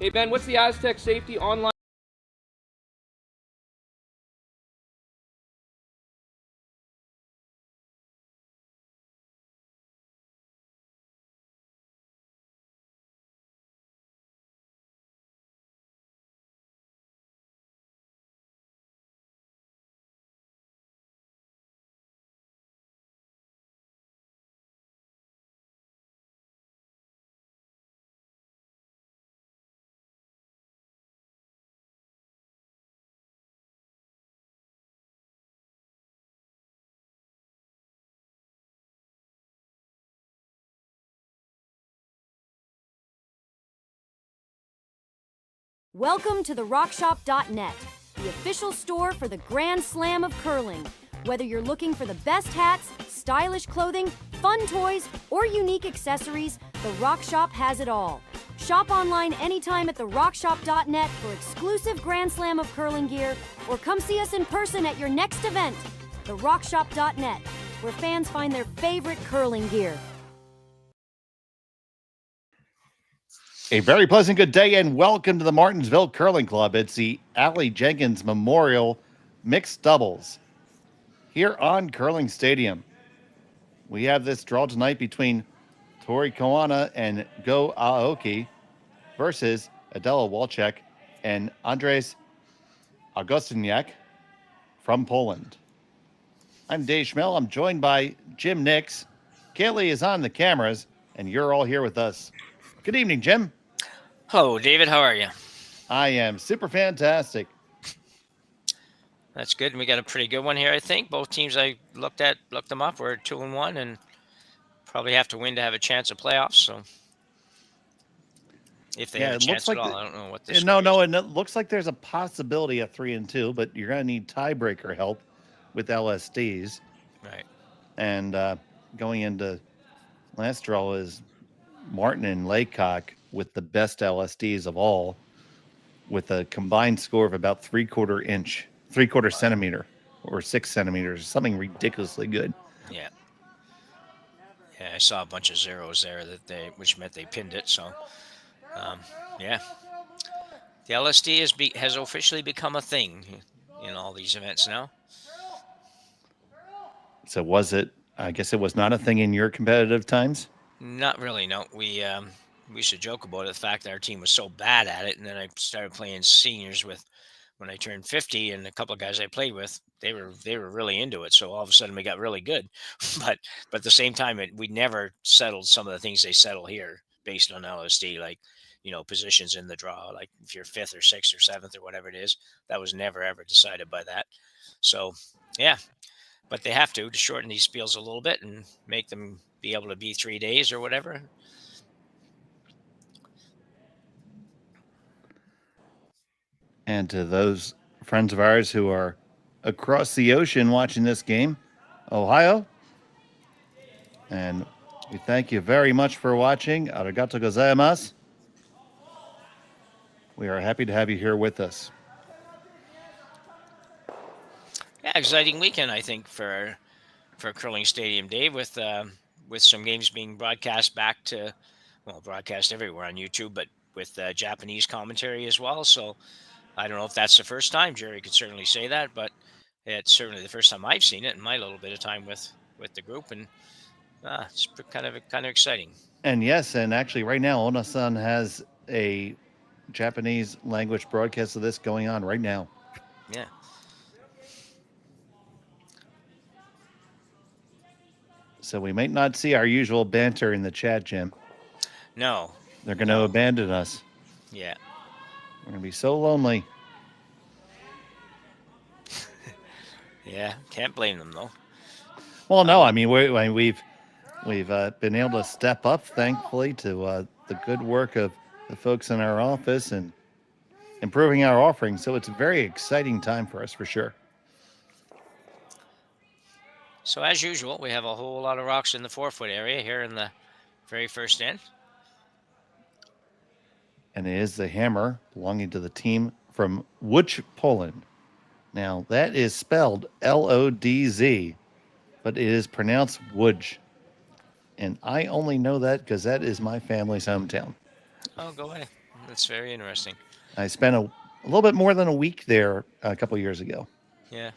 Hey, Ben, what's the Aztec safety online? Welcome to the RockShop.net, the official store for the Grand Slam of curling. Whether you're looking for the best hats, stylish clothing, fun toys, or unique accessories, the Rock Shop has it all. Shop online anytime at the RockShop.net for exclusive Grand Slam of curling gear, or come see us in person at your next event. The RockShop.net, where fans find their favorite curling gear. A very pleasant good day and welcome to the Martensville Curling Club. It's the Aly Jenkins Memorial Mixed Doubles here on Curling Stadium. We have this draw tonight between Tori, Koana and Go Aoki versus Adela, Walczak and Andrzej Augustyniak from Poland. I'm Dave Schmel. I'm joined by Jim Nix. Kaylee is on the cameras and you're all here with us. Good evening, Jim. Hello, David. How are you? I am super fantastic. That's good. We got a pretty good one here, I think. Both teams I looked them up. We're 2-1 and probably have to win to have a chance at playoffs. So if they have a chance at all, I don't know what this. No, and it looks like there's a possibility of 3-2, but you're going to need tiebreaker help with LSDs. Right. And going into last draw is Martin and Laycock with the best LSDs of all, with a combined score of about 3/4 centimeter or 6 centimeters, something ridiculously good. Yeah. Yeah, I saw a bunch of zeros there which meant they pinned it. So, yeah, the LSD has officially become a thing in all these events now. So was it? I guess it was not a thing in your competitive times. Not really. No, we used to joke about it, the fact that our team was so bad at it, and then I started playing seniors when I turned 50, and a couple of guys I played with, they were really into it. So all of a sudden we got really good, but at the same time, we never settled some of the things they settle here based on LSD, like positions in the draw, like if you're 5th or 6th or 7th or whatever it is, that was never ever decided by that. So yeah, but they have to shorten these spiels a little bit and make them be able to be 3 days or whatever. And to those friends of ours who are across the ocean watching this game, Ohio, and we thank you very much for watching. Arigato gozaimasu. We are happy to have you here with us. Yeah, exciting weekend, I think, for Curling Stadium, Dave, with some games being broadcast broadcast everywhere on YouTube, but with Japanese commentary as well. So I don't know if that's the first time. Jerry could certainly say that, but it's certainly the first time I've seen it in my little bit of time with the group, and it's kind of exciting. And yes, and actually right now, Ona-san has a Japanese language broadcast of this going on right now. Yeah. So we might not see our usual banter in the chat, Jim. No. They're going to abandon us. Yeah. We're going to be so lonely. Yeah, can't blame them though. Well, no, I mean we've been able to step up, thankfully, to the good work of the folks in our office and improving our offerings. So it's a very exciting time for us, for sure. So as usual, we have a whole lot of rocks in the 4-foot area here in the very first end. And it is the hammer belonging to the team from Łódź, Poland. Now, that is spelled Lodz, but it is pronounced Łódź. And I only know that because that is my family's hometown. Oh, go ahead. That's very interesting. I spent a little bit more than a week there a couple years ago. Yeah.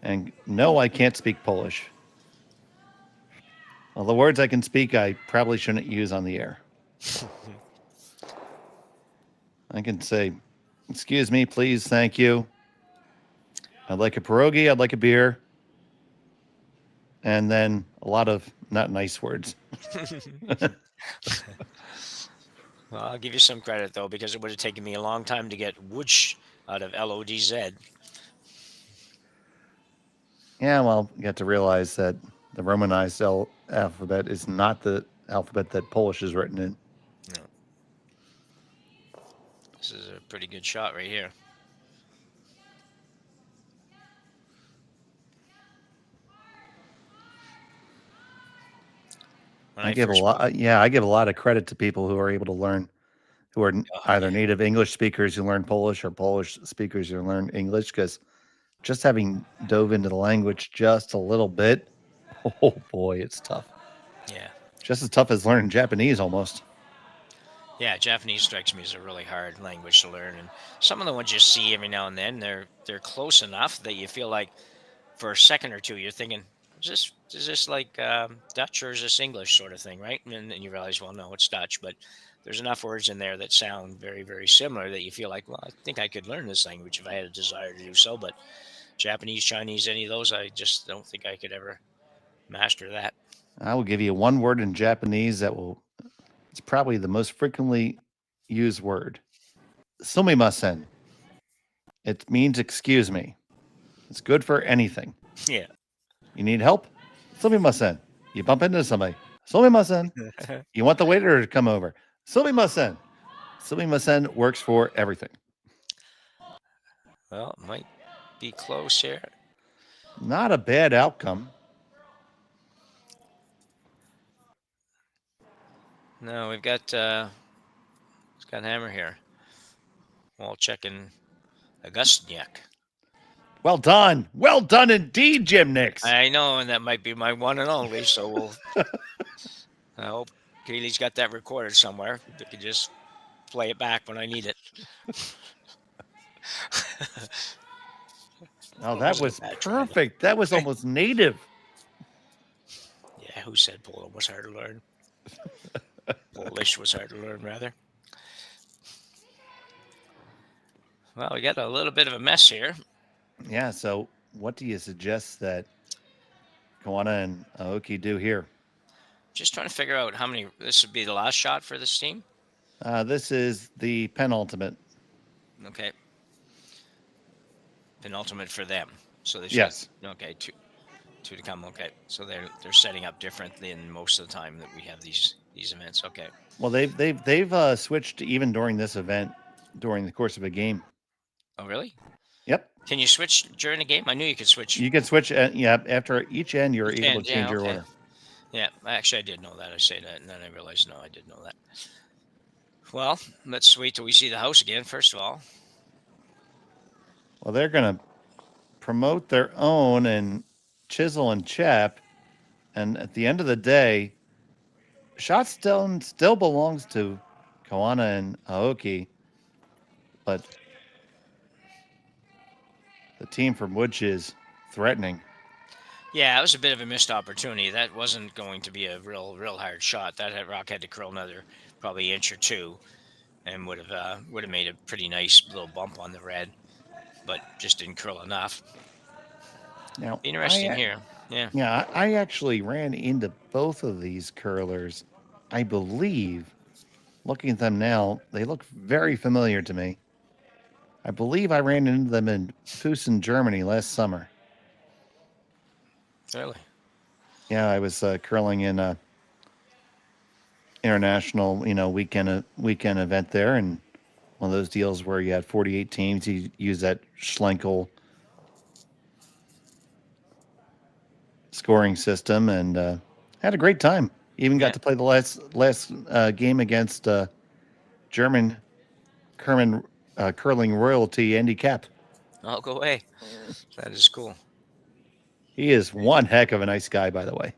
And no, I can't speak Polish. Well, the words I can speak, I probably shouldn't use on the air. I can say, excuse me, please, thank you. I'd like a pierogi, I'd like a beer. And then a lot of not nice words. Well, I'll give you some credit, though, because it would have taken me a long time to get whoosh out of Lodz. Yeah, well, you have to realize that the Romanized alphabet is not the alphabet that Polish is written in. No. This is a pretty good shot right here. I give a lot. Yeah, I give a lot of credit to people who are able to learn, who are either native English speakers who learn Polish or Polish speakers who learn English. Because just having dove into the language just a little bit, oh boy, it's tough. Yeah. Just as tough as learning Japanese, almost. Yeah, Japanese strikes me as a really hard language to learn, and some of the ones you see every now and then, they're close enough that you feel like for a second or two you're thinking, is this like Dutch or is this English sort of thing, right? And then you realize, well, no, it's Dutch, but there's enough words in there that sound very, very similar that you feel like, well, I think I could learn this language if I had a desire to do so. But Japanese, Chinese, any of those, I just don't think I could ever master that. I will give you one word in Japanese it's probably the most frequently used word. Sumimasen. It means excuse me. It's good for anything. Yeah. You need help? Sumimasen. You bump into somebody. Sumimasen. You want the waiter to come over. Sumimasen. Sumimasen works for everything. Well, it might be close here. Not a bad outcome. No, we've got Scott Hammer here. Walczak and Augustyniak. Well done. Well done indeed, Jim Nix. I know, and that might be my one and only, so we'll I hope Keely's got that recorded somewhere. They could just play it back when I need it. Oh, that was perfect. That was almost native. Yeah, who said Poland was hard to learn? Polish was hard to learn, rather. Well, we got a little bit of a mess here. Yeah, so what do you suggest that Koana and Aoki do here? Just trying to figure out how many. This would be the last shot for this team? This is the penultimate. Okay. Penultimate for them. So they yes. Okay, two to come. Okay, so they're setting up different than most of the time that we have these events. Okay. Well, they've switched even during this event during the course of a game. Oh, really? Yep. Can you switch during the game? I knew you could switch. You can switch. Yeah, after each end, you're able to change your order. Yeah, actually, I did know that. I say that, and then I realized, no, I did know that. Well, let's wait till we see the house again, first of all. Well, they're going to promote their own and chisel and chap, and at the end of the day, Shotstone still belongs to Koana and Aoki, but the team from Woods is threatening. Yeah, it was a bit of a missed opportunity. That wasn't going to be a real hard shot. That rock had to curl another probably inch or two, and would have made a pretty nice little bump on the red, but just didn't curl enough. Now, interesting here. Yeah. Yeah, I actually ran into both of these curlers. I believe, looking at them now, they look very familiar to me. I believe I ran into them in Füssen, Germany last summer. Really? Yeah, I was curling in a international, weekend event there, and one of those deals where you had 48 teams. You use that Schlenkel scoring system, and had a great time. Even got to play the last game against German curling royalty Andy Cap. Oh, go away. That is cool. He is one heck of a nice guy, by the way.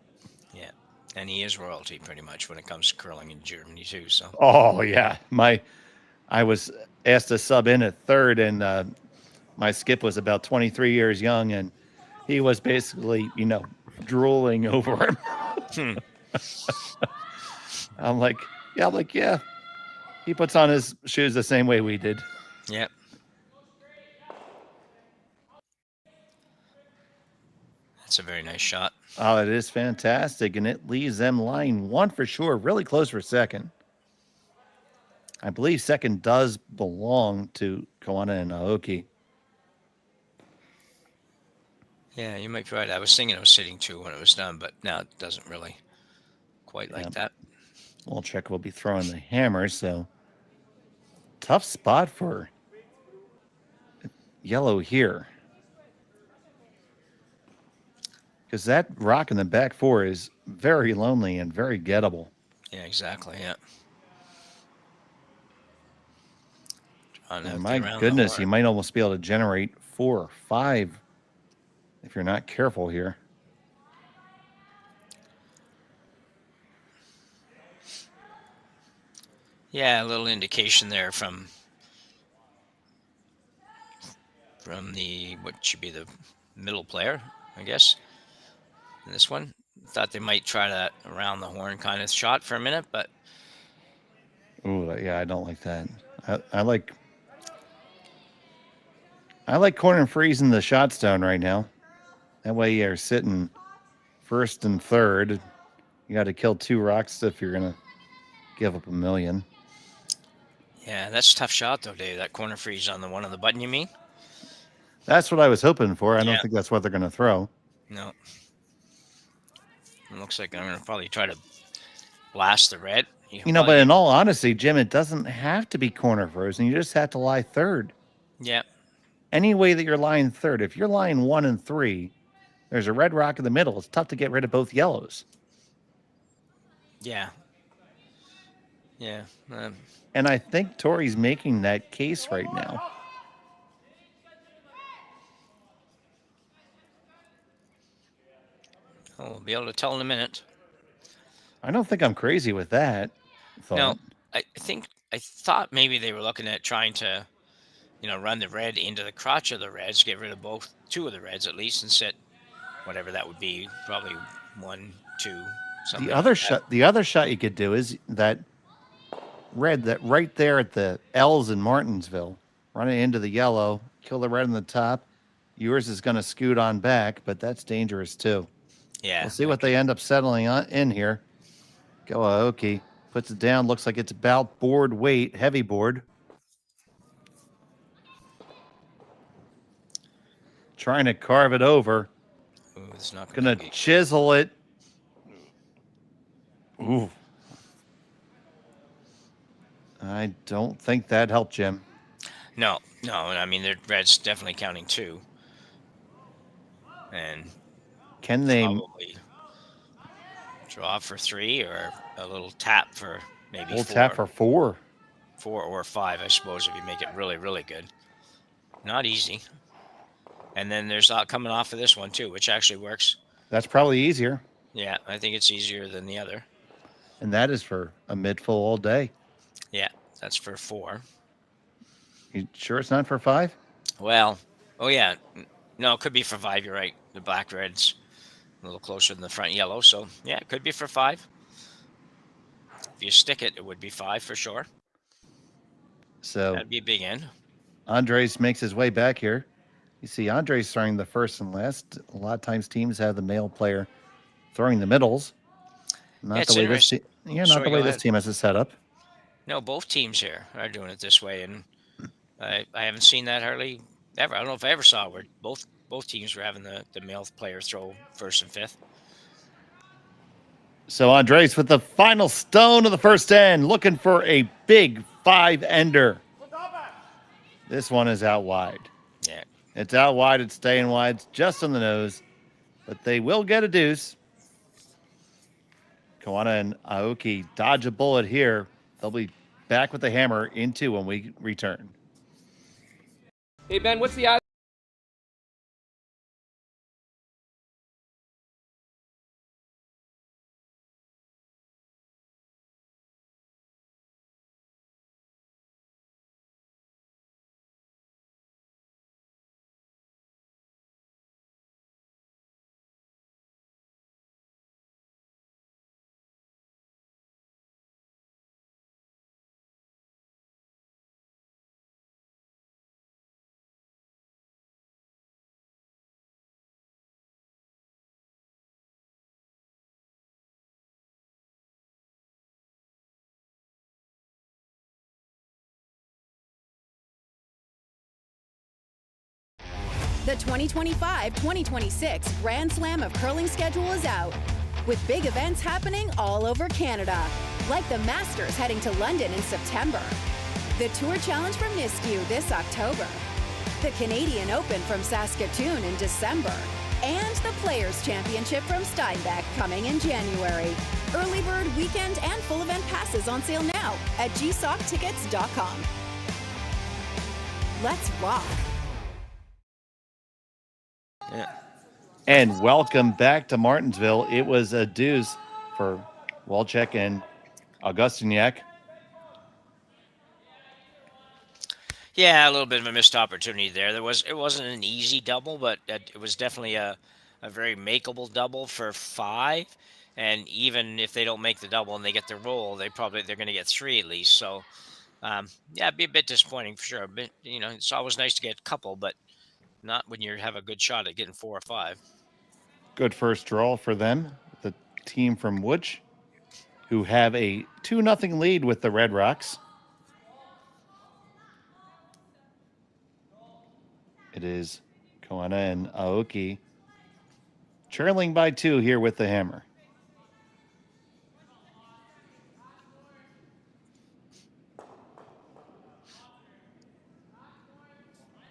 Yeah. And he is royalty pretty much when it comes to curling in Germany too. So Oh yeah, I was asked to sub in at third, and my skip was about 23 years young, and he was basically, drooling over him. I'm like, yeah. He puts on his shoes the same way we did. yeah. That's a very nice shot. Oh, it is fantastic, and it leaves them line one for sure, really close for second. I believe second does belong to Koana and Aoki. Yeah, you might be right. I was thinking I was sitting 2 when it was done, but now it doesn't really quite like that. Walczak will be throwing the hammer, so tough spot for yellow here. Because that rock in the back four is very lonely and very gettable. Yeah, exactly. Yeah. And my goodness, you might almost be able to generate 4 or 5 if you're not careful here. Yeah, a little indication there from the what should be the middle player, I guess. In this one, thought they might try that around the horn kind of shot for a minute, but Ooh, yeah, I don't like that. I like corner freezing the shot stone right now. That way you're sitting first and third. You got to kill 2 rocks if you're gonna give up a million. yeah, that's a tough shot though, Dave. That corner freeze on the one on the button, you mean? That's what I was hoping for. I don't Yeah. think that's what they're gonna throw. No. It looks like I'm gonna probably try to blast the red. But in all honesty, Jim, it doesn't have to be corner frozen. You just have to lie third. Yeah. Any way that you're lying third. If you're lying 1 and 3, there's a red rock in the middle. It's tough to get rid of both yellows. Yeah. Yeah. And I think Tori's making that case right now. Oh, we'll be able to tell in a minute. I don't think I'm crazy with that thought. No, I thought maybe they were looking at trying to, run the red into the crotch of the reds, get rid of 2 of the reds at least, and set whatever that would be, probably 1, 2, something. The other shot you could do is that red that right there at the L's in Martensville, run it into the yellow, kill the red on the top. Yours is going to scoot on back, but that's dangerous too. Yeah. We'll see what they end up settling on in here. Go Aoki. Puts it down. Looks like it's about board weight. Heavy board. Trying to carve it over. Ooh, it's not Gonna chisel it. Ooh. I don't think that helped, Jim. No. And I mean, the red's definitely counting 2. And can they probably draw for 3 or a little tap for maybe 4? Tap for 4. 4 or 5, I suppose, if you make it really, really good. Not easy. And then there's coming off of this one too, which actually works. That's probably easier. Yeah, I think it's easier than the other. And that is for a mid-full all day. Yeah, that's for 4. You sure it's not for 5? Well, oh yeah. No, it could be for 5, you're right. The black red's a little closer than the front yellow, so yeah, it could be for 5. If you stick it, it would be 5 for sure. So that'd be a big end. Andres makes his way back here. You see Andres throwing the first and last. A lot of times teams have the male player throwing the middles. Not the way this team has it set up. No, both teams here are doing it this way, and I haven't seen that hardly ever. I don't know if I ever saw where both teams were having the male player throw first and fifth. So Andres with the final stone of the first end, looking for a big 5-ender. This one is out wide. Yeah. It's out wide. It's staying wide. It's just on the nose. But they will get a deuce. Koana and Aoki dodge a bullet here. They'll be back with the hammer in 2 when we return. Hey, Ben, what's the The 2025-2026 Grand Slam of Curling schedule is out, with big events happening all over Canada, like the Masters heading to London in September, the Tour Challenge from Nisku this October, the Canadian Open from Saskatchewan in December, and the Players' Championship from Steinbach coming in January. Early bird weekend and full event passes on sale now at gsoctickets.com. Let's rock. Yeah. And welcome back to Martensville. It was a deuce for Walczak and Augustyniak. Yeah, a little bit of a missed opportunity there. It wasn't an easy double, but it was definitely a very makeable double for 5. And even if they don't make the double and they get the roll, they're going to get 3 at least. So, yeah, it'd be a bit disappointing for sure. But it's always nice to get a couple, but not when you have a good shot at getting 4 or 5. Good first draw for them, the team from Łódź, who have a 2-0 lead with the Red Rocks. It is Koana and Aoki trailing by 2 here with the hammer.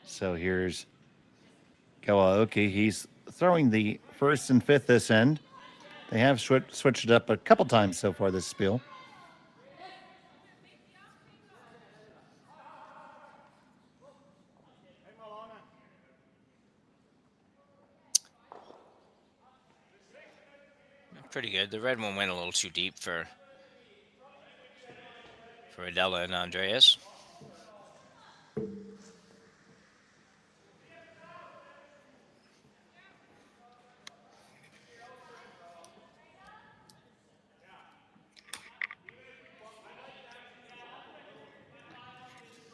So here's Aoki. He's throwing the 1st and 5th this end. They have switched it up a couple times so far this spiel. Pretty good. The red one went a little too deep for Adela and Andreas.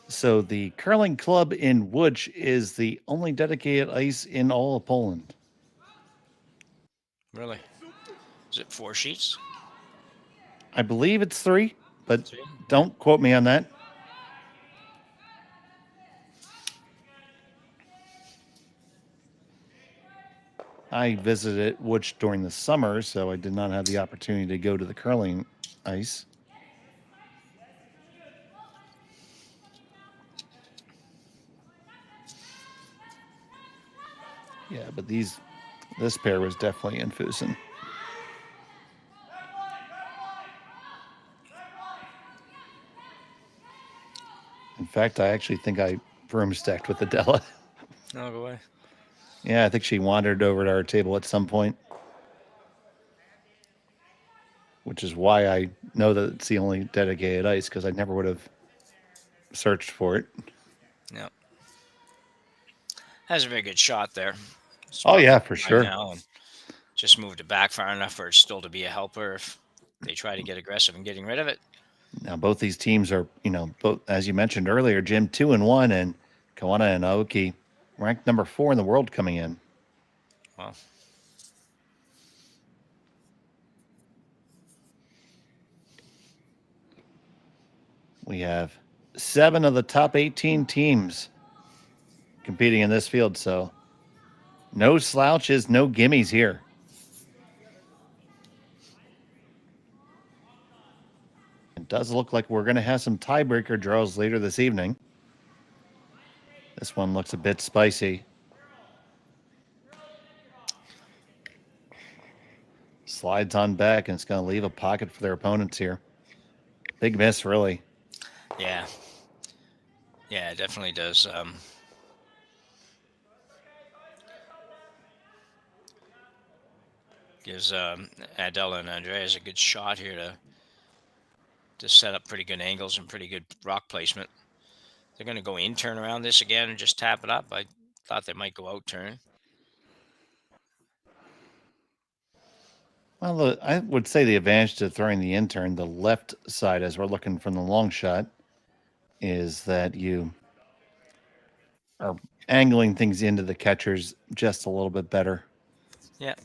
So the curling club in Łódź is the only dedicated ice in all of Poland. Really? Is it 4 sheets? I believe it's 3, but don't quote me on that. I visited Łódź during the summer, so I did not have the opportunity to go to the curling ice. Yeah, but this pair was definitely in Fusen. In fact, I actually think I broomstacked with Adela. No, go away. Yeah, I think she wandered over to our table at some point, which is why I know that it's the only dedicated ice, because I never would have searched for it. No. Has a very good shot there. Oh, yeah, for sure. Now and just moved it back far enough for it still to be a helper if they try to get aggressive in getting rid of it. Now, both these teams are, both, as you mentioned earlier, Jim 2-1, and Koana and Aoki ranked number 4 in the world coming in. Wow. We have 7 of the top 18 teams competing in this field, so no slouches, no gimmies here. It does look like we're going to have some tiebreaker draws later this evening. This one looks a bit spicy. Slides on back, and it's going to leave a pocket for their opponents here. Big miss, really. Yeah. Yeah, it definitely does. Gives Adela and Andreas a good shot here to set up pretty good angles and pretty good rock placement. They're going to go in, turn around this again, and just tap it up. I thought they might go out turn. Well, I would say the advantage to throwing the in-turn, the left side, as we're looking from the long shot, is that you are angling things into the catchers just a little bit better. Yeah.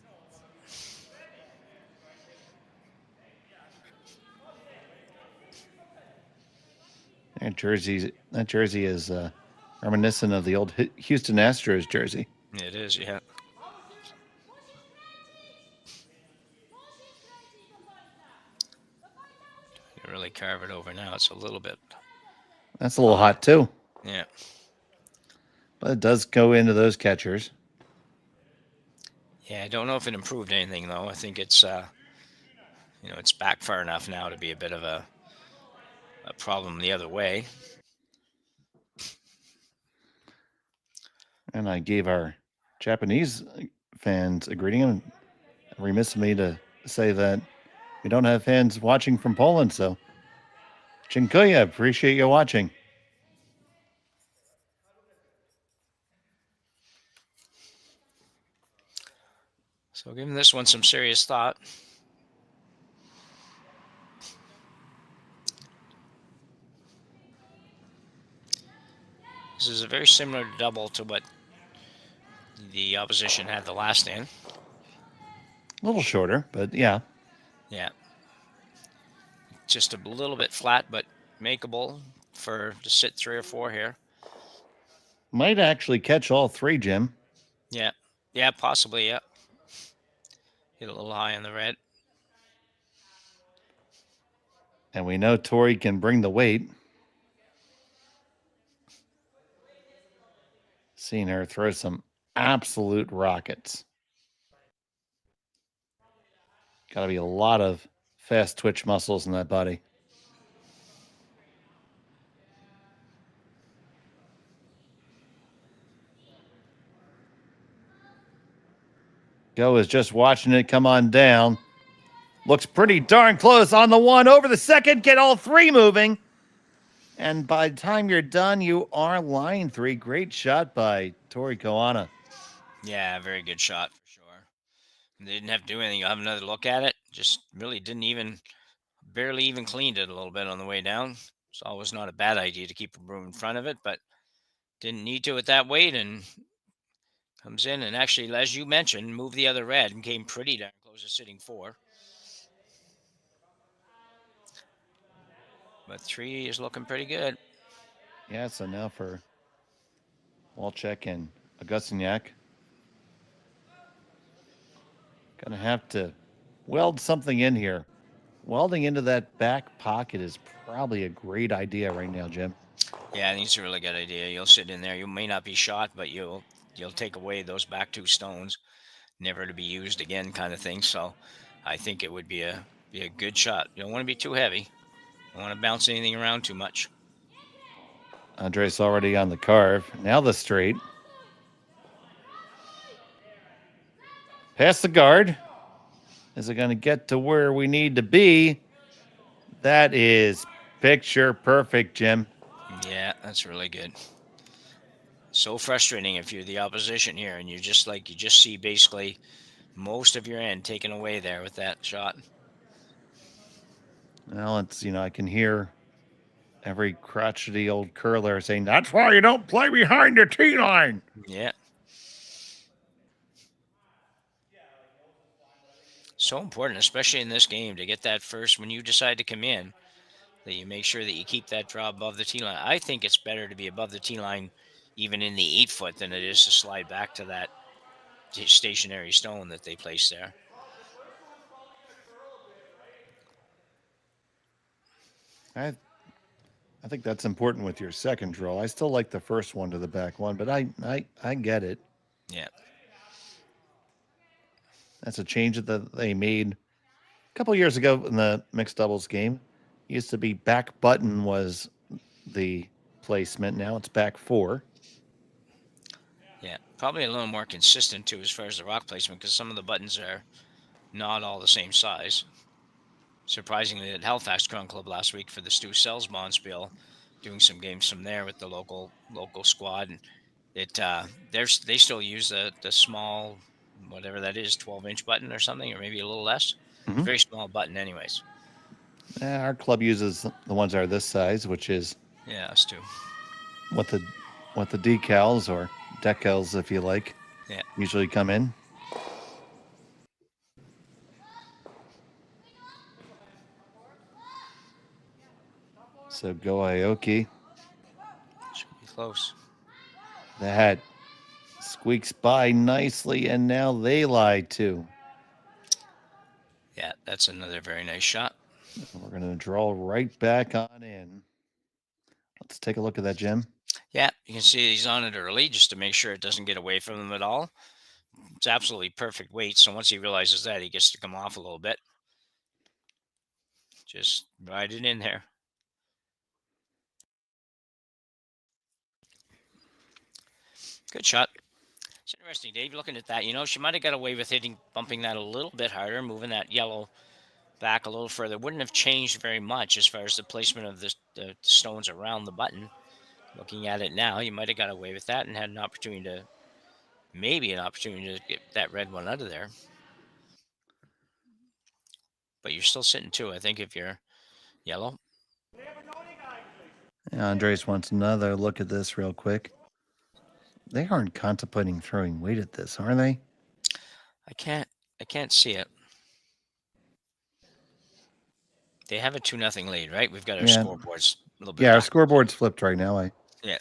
That jersey is reminiscent of the old Houston Astros jersey. It is, yeah. You really carve it over now. It's a little bit. That's a little hot too. Yeah. But it does go into those catchers. Yeah, I don't know if it improved anything though. I think it's it's back far enough now to be a bit of a problem the other way. And I gave our Japanese fans a greeting. And remiss of me to say that we don't have fans watching from Poland. So, dziękuję. Appreciate you watching. So giving this one some serious thought. This is a very similar double to what the opposition had the last in. A little shorter, but yeah. Yeah. Just a little bit flat, but makeable to sit 3 or 4 here. Might actually catch all 3, Jim. Yeah. Yeah, possibly, yeah. Hit a little high on the red. And we know Tori can bring the weight. Seeing her throw some absolute rockets. Got to be a lot of fast twitch muscles in that body. Go is just watching it come on down. Looks pretty darn close on the 1 over the second. Get all 3 moving. And by the time you're done, you are line 3. Great shot by Tori Koana. Yeah, very good shot for sure. They didn't have to do anything. You'll have another look at it. Just really barely even cleaned it a little bit on the way down. It's always not a bad idea to keep a broom in front of it, but didn't need to at that weight, and comes in and actually, as you mentioned, moved the other red and came pretty darn close to sitting 4. But 3 is looking pretty good. Yeah, so now for Walczak and Augustyniak. Gonna have to weld something in here. Welding into that back pocket is probably a great idea right now, Jim. Yeah, I think it's a really good idea. You'll sit in there. You may not be shot, but you'll take away those back 2 stones, never to be used again, kind of thing. So, I think it would be a good shot. You don't want to be too heavy. Don't want to bounce anything around too much. Andrzej's already on the carve. Now the straight. Past the guard. Is it going to get to where we need to be? That is picture perfect, Jim. Yeah, that's really good. So frustrating if you're the opposition here and you just see basically most of your end taken away there with that shot. Well, it's, I can hear every crotchety old curler saying, that's why you don't play behind the tee line. Yeah. So important, especially in this game, to get that first, when you decide to come in, that you make sure that you keep that draw above the tee line. I think it's better to be above the tee line even in the 8-foot than it is to slide back to that stationary stone that they place there. I think that's important with your second draw. I still like the first one to the back one, but I get it. Yeah. That's a change that they made a couple years ago in the mixed doubles game. It used to be back button was the placement. Now it's back 4. Yeah, probably a little more consistent too as far as the rock placement, because some of the buttons are not all the same size. Surprisingly, at Halifax Crown Club last week for the Stu Sells Bonspiel, doing some games from there with the local squad, and they still use the small, whatever that is, 12-inch button or something, or maybe a little less. Mm-hmm. Very small button, anyways. Our club uses the ones that are this size, which is us too. What the decals or decals, if you like, usually come in. So go Aoki. Should be close. That squeaks by nicely, and now they lie too. Yeah, that's another very nice shot. We're going to draw right back on in. Let's take a look at that, Jim. Yeah, you can see he's on it early just to make sure it doesn't get away from him at all. It's absolutely perfect weight. So once he realizes that, he gets to come off a little bit. Just ride it in there. Good shot. It's interesting, Dave, looking at that. She might have got away with bumping that a little bit harder, moving that yellow back a little further. Wouldn't have changed very much as far as the placement of the stones around the button. Looking at it now, you might have got away with that and had an opportunity to get that red one out of there. But you're still sitting 2, I think, if you're yellow. Yeah, Andres wants another look at this real quick. They aren't contemplating throwing weight at this, are they? I can't see it. They have a 2-0 lead, right? We've got our scoreboards a little bit. Yeah, our back. scoreboard's flipped right now. Yeah.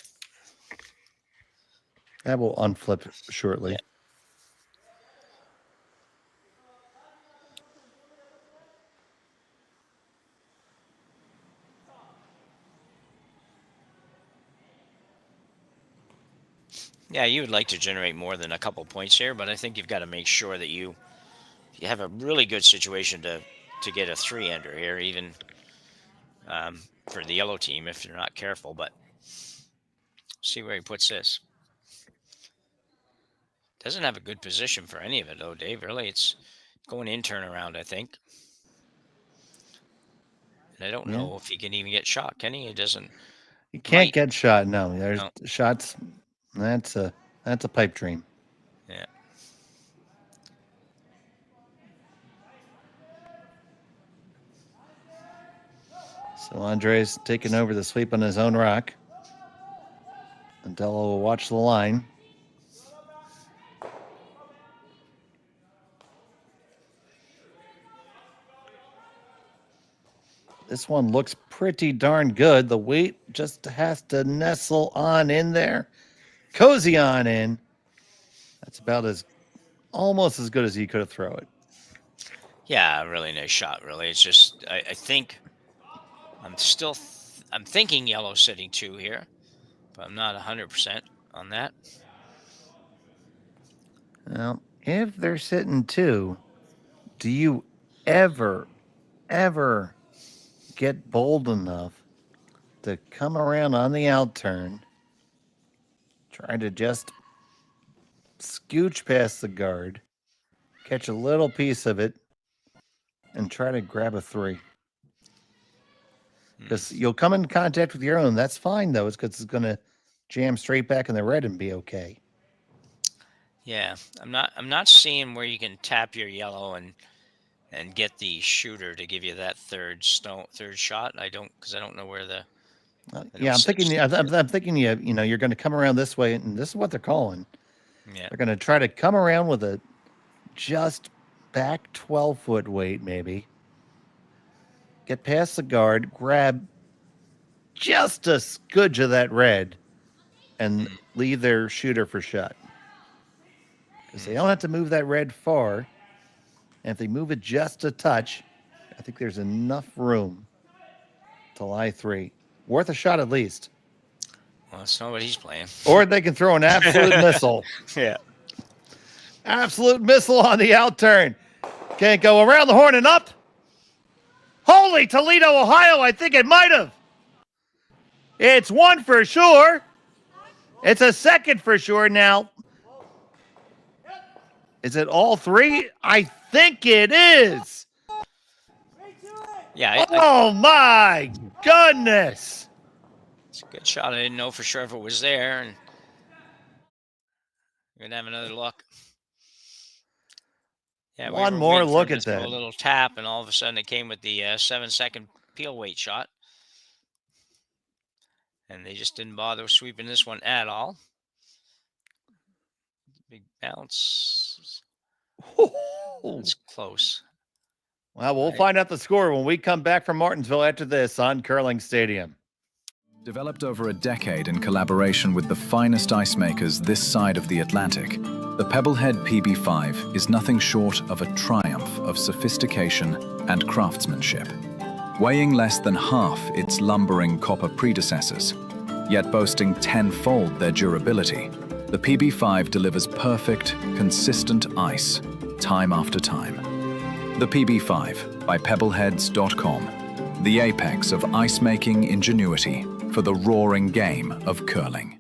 That will unflip shortly. Yeah. Yeah, you would like to generate more than a couple points here, but I think you've got to make sure that you have a really good situation to get a 3-ender here, even for the yellow team if you're not careful. But see where he puts this. Doesn't have a good position for any of it, though, Dave. Really, it's going in turnaround, I think. And I don't know if he can even get shot. Can he? It doesn't. You can't get shot. No, there's shots. That's a pipe dream. Yeah. So Andre's taking over the sweep on his own rock. Adela will watch the line. This one looks pretty darn good. The weight just has to nestle on in there. Cozy on in. That's about almost as good as he could have thrown it. Yeah, really nice shot, really. It's just, I think, I'm thinking yellow sitting 2 here, but I'm not 100% on that. Well, if they're sitting 2, do you ever get bold enough to come around on the out turn, try to just scooch past the guard, catch a little piece of it, and try to grab a 3? Because you'll come in contact with your own. That's fine, though. It's because it's going to jam straight back in the red and be okay. Yeah, I'm not seeing where you can tap your yellow and get the shooter to give you that third shot. I don't know where the. I'm thinking you're going to come around this way, and this is what they're calling. Yeah. They're going to try to come around with a just back 12-foot weight, maybe. Get past the guard, grab just a scudge of that red, and leave their shooter for shot. Because they don't have to move that red far. And if they move it just a touch, I think there's enough room to lie 3. Worth a shot at least. Well, that's not what he's playing. Or they can throw an absolute missile. Yeah. Absolute missile on the out turn. Can't go around the horn and up. Holy Toledo, Ohio, I think it might have. It's 1 for sure. It's a second for sure now. Is it all 3? I think it is. Yeah. Oh, my goodness. It's a good shot. I didn't know for sure if it was there. And we're going to have another look. Yeah, one more look at that. A little tap, and all of a sudden it came with the 7-second peel weight shot. And they just didn't bother sweeping this one at all. Big bounce. It's close. Well, we'll find out the score when we come back from Martensville after this on Curling Stadium. Developed over a decade in collaboration with the finest ice makers this side of the Atlantic, the Pebblehead PB5 is nothing short of a triumph of sophistication and craftsmanship. Weighing less than half its lumbering copper predecessors, yet boasting tenfold their durability, the PB5 delivers perfect, consistent ice, time after time. The PB5 by Pebbleheads.com, the apex of ice-making ingenuity for the roaring game of curling.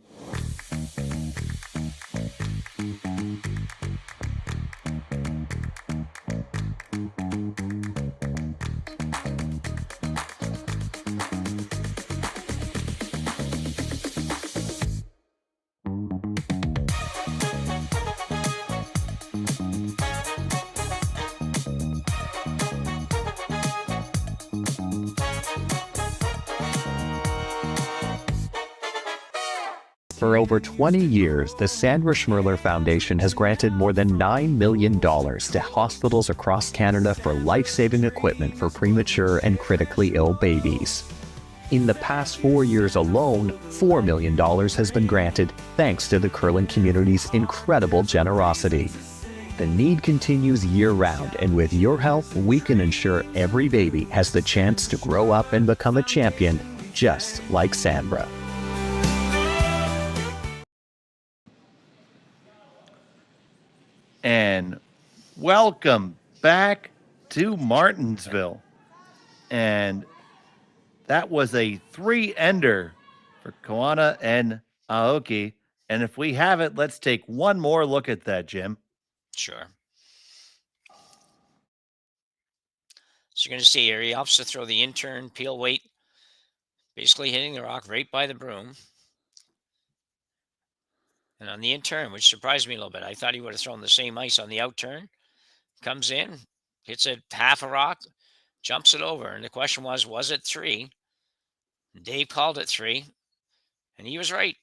For over 20 years, the Sandra Schmirler Foundation has granted more than $9 million to hospitals across Canada for life-saving equipment for premature and critically ill babies. In the past 4 years alone, $4 million has been granted thanks to the curling community's incredible generosity. The need continues year-round, and with your help, we can ensure every baby has the chance to grow up and become a champion, just like Sandra. And welcome back to Martensville. And that was a 3-ender for Koana and Aoki. And if we have it, let's take one more look at that, Jim. Sure. So you're going to see here, he opts to throw the in-turn peel weight, basically hitting the rock right by the broom. And on the in-turn, which surprised me a little bit, I thought he would have thrown the same ice on the out-turn. Comes in, hits it half a rock, jumps it over. And the question was it 3? Dave called it 3, and he was right.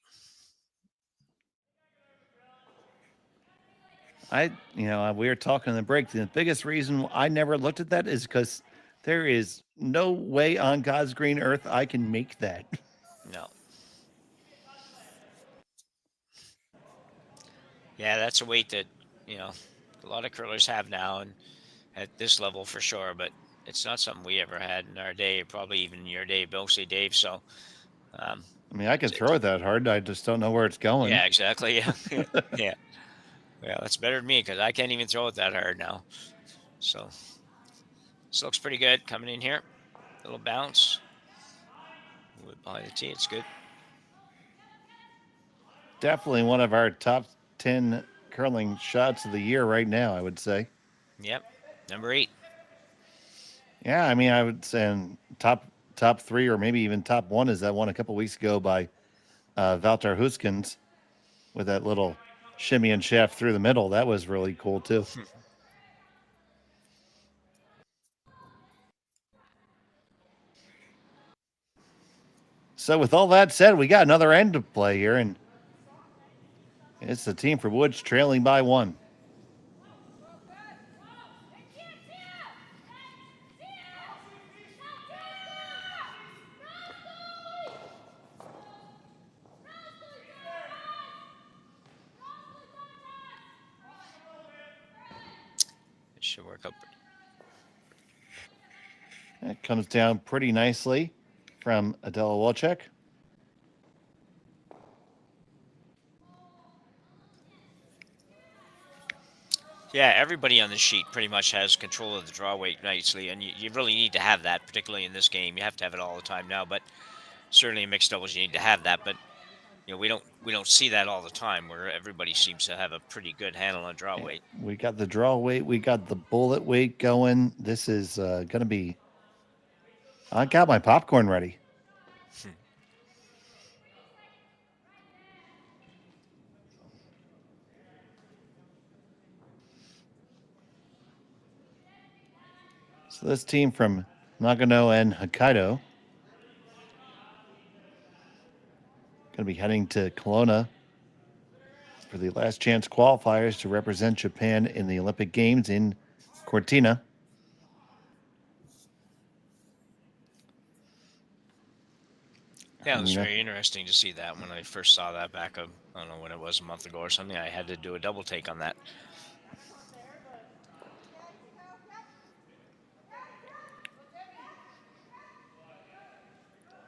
We were talking in the break. The biggest reason I never looked at that is because there is no way on God's green earth I can make that. No. Yeah, that's a weight that, a lot of curlers have now, and at this level for sure, but it's not something we ever had in our day, probably even in your day, mostly Dave. So, I can throw it that hard. I just don't know where it's going. Yeah, exactly. Yeah. Yeah. Well, that's better than me because I can't even throw it that hard now. So, this looks pretty good coming in here. Little bounce. Wood behind the tee. It's good. Definitely one of our top 10 curling shots of the year right now, I would say. Yep. Number 8. Yeah, I would say top 3 or maybe even top 1 is that one a couple weeks ago by Walter Huskins with that little shimmy and shaft through the middle. That was really cool too. So with all that said, we got another end to play here, and it's the team from Woods trailing by 1. It should work out. That comes down pretty nicely from Adela Walczak. Yeah, everybody on the sheet pretty much has control of the draw weight nicely, and you really need to have that, particularly in this game. You have to have it all the time now, but certainly in mixed doubles you need to have that. But we don't see that all the time, where everybody seems to have a pretty good handle on draw weight. We got the draw weight, we got the bullet weight going. This is going to be. I got my popcorn ready. So this team from Nagano and Hokkaido going to be heading to Kelowna for the last chance qualifiers to represent Japan in the Olympic Games in Cortina. Yeah, it was very interesting to see that when I first saw that back I don't know when it was, a month ago or something. I had to do a double take on that.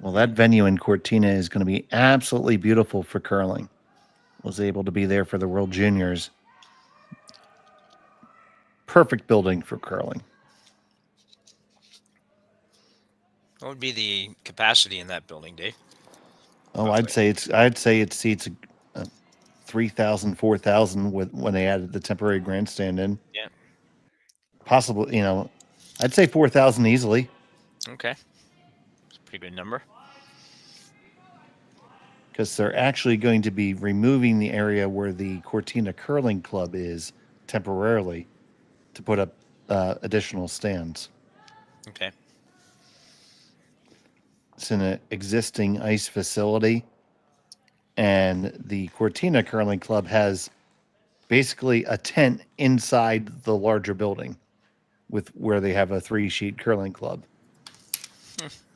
Well, that venue in Cortina is going to be absolutely beautiful for curling. Was able to be there for the World Juniors. Perfect building for curling. What would be the capacity in that building, Dave? Oh, I'd say it seats 3,000, 4,000 when they added the temporary grandstand in. Yeah. Possibly, I'd say 4,000 easily. Okay. It's a pretty good number. Because they're actually going to be removing the area where the Cortina Curling Club is temporarily to put up additional stands. Okay. It's in an existing ice facility, and the Cortina Curling Club has basically a tent inside the larger building with where they have a 3-sheet curling club.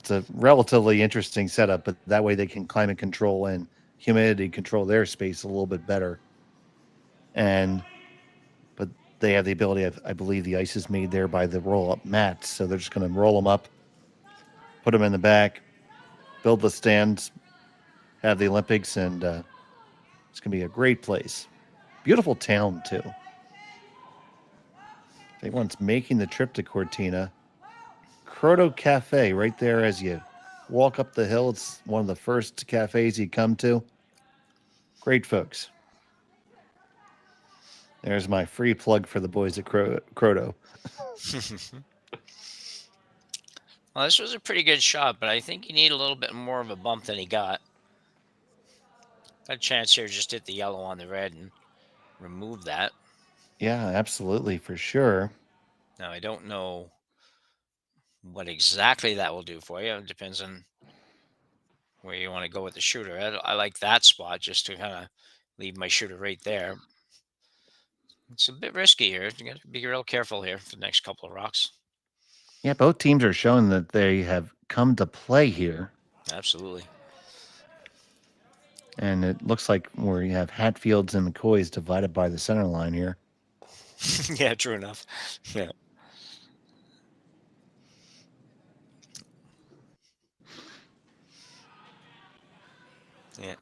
It's a relatively interesting setup, but that way they can climate control and humidity control their space a little bit better. But they have the ability of, I believe the ice is made there by the roll-up mats, so they're just going to roll them up, put them in the back, build the stands, have the Olympics, and it's going to be a great place. Beautiful town, too. If anyone's making the trip to Cortina, Croto Cafe right there as you walk up the hill. It's one of the first cafes you come to. Great folks. There's my free plug for the boys at Croto. Well, this was a pretty good shot, but I think you need a little bit more of a bump than he got. Got a chance here, just hit the yellow on the red and remove that. Yeah, absolutely, for sure. Now, I don't know what exactly that will do for you. It depends on where you want to go with the shooter. I like that spot just to kind of leave my shooter right there. It's a bit risky here. You got to be real careful here for the next couple of rocks. Yeah, both teams are showing that they have come to play here. Absolutely. And it looks like where you have Hatfields and McCoys divided by the center line here. Yeah, true enough. Yeah. Yeah.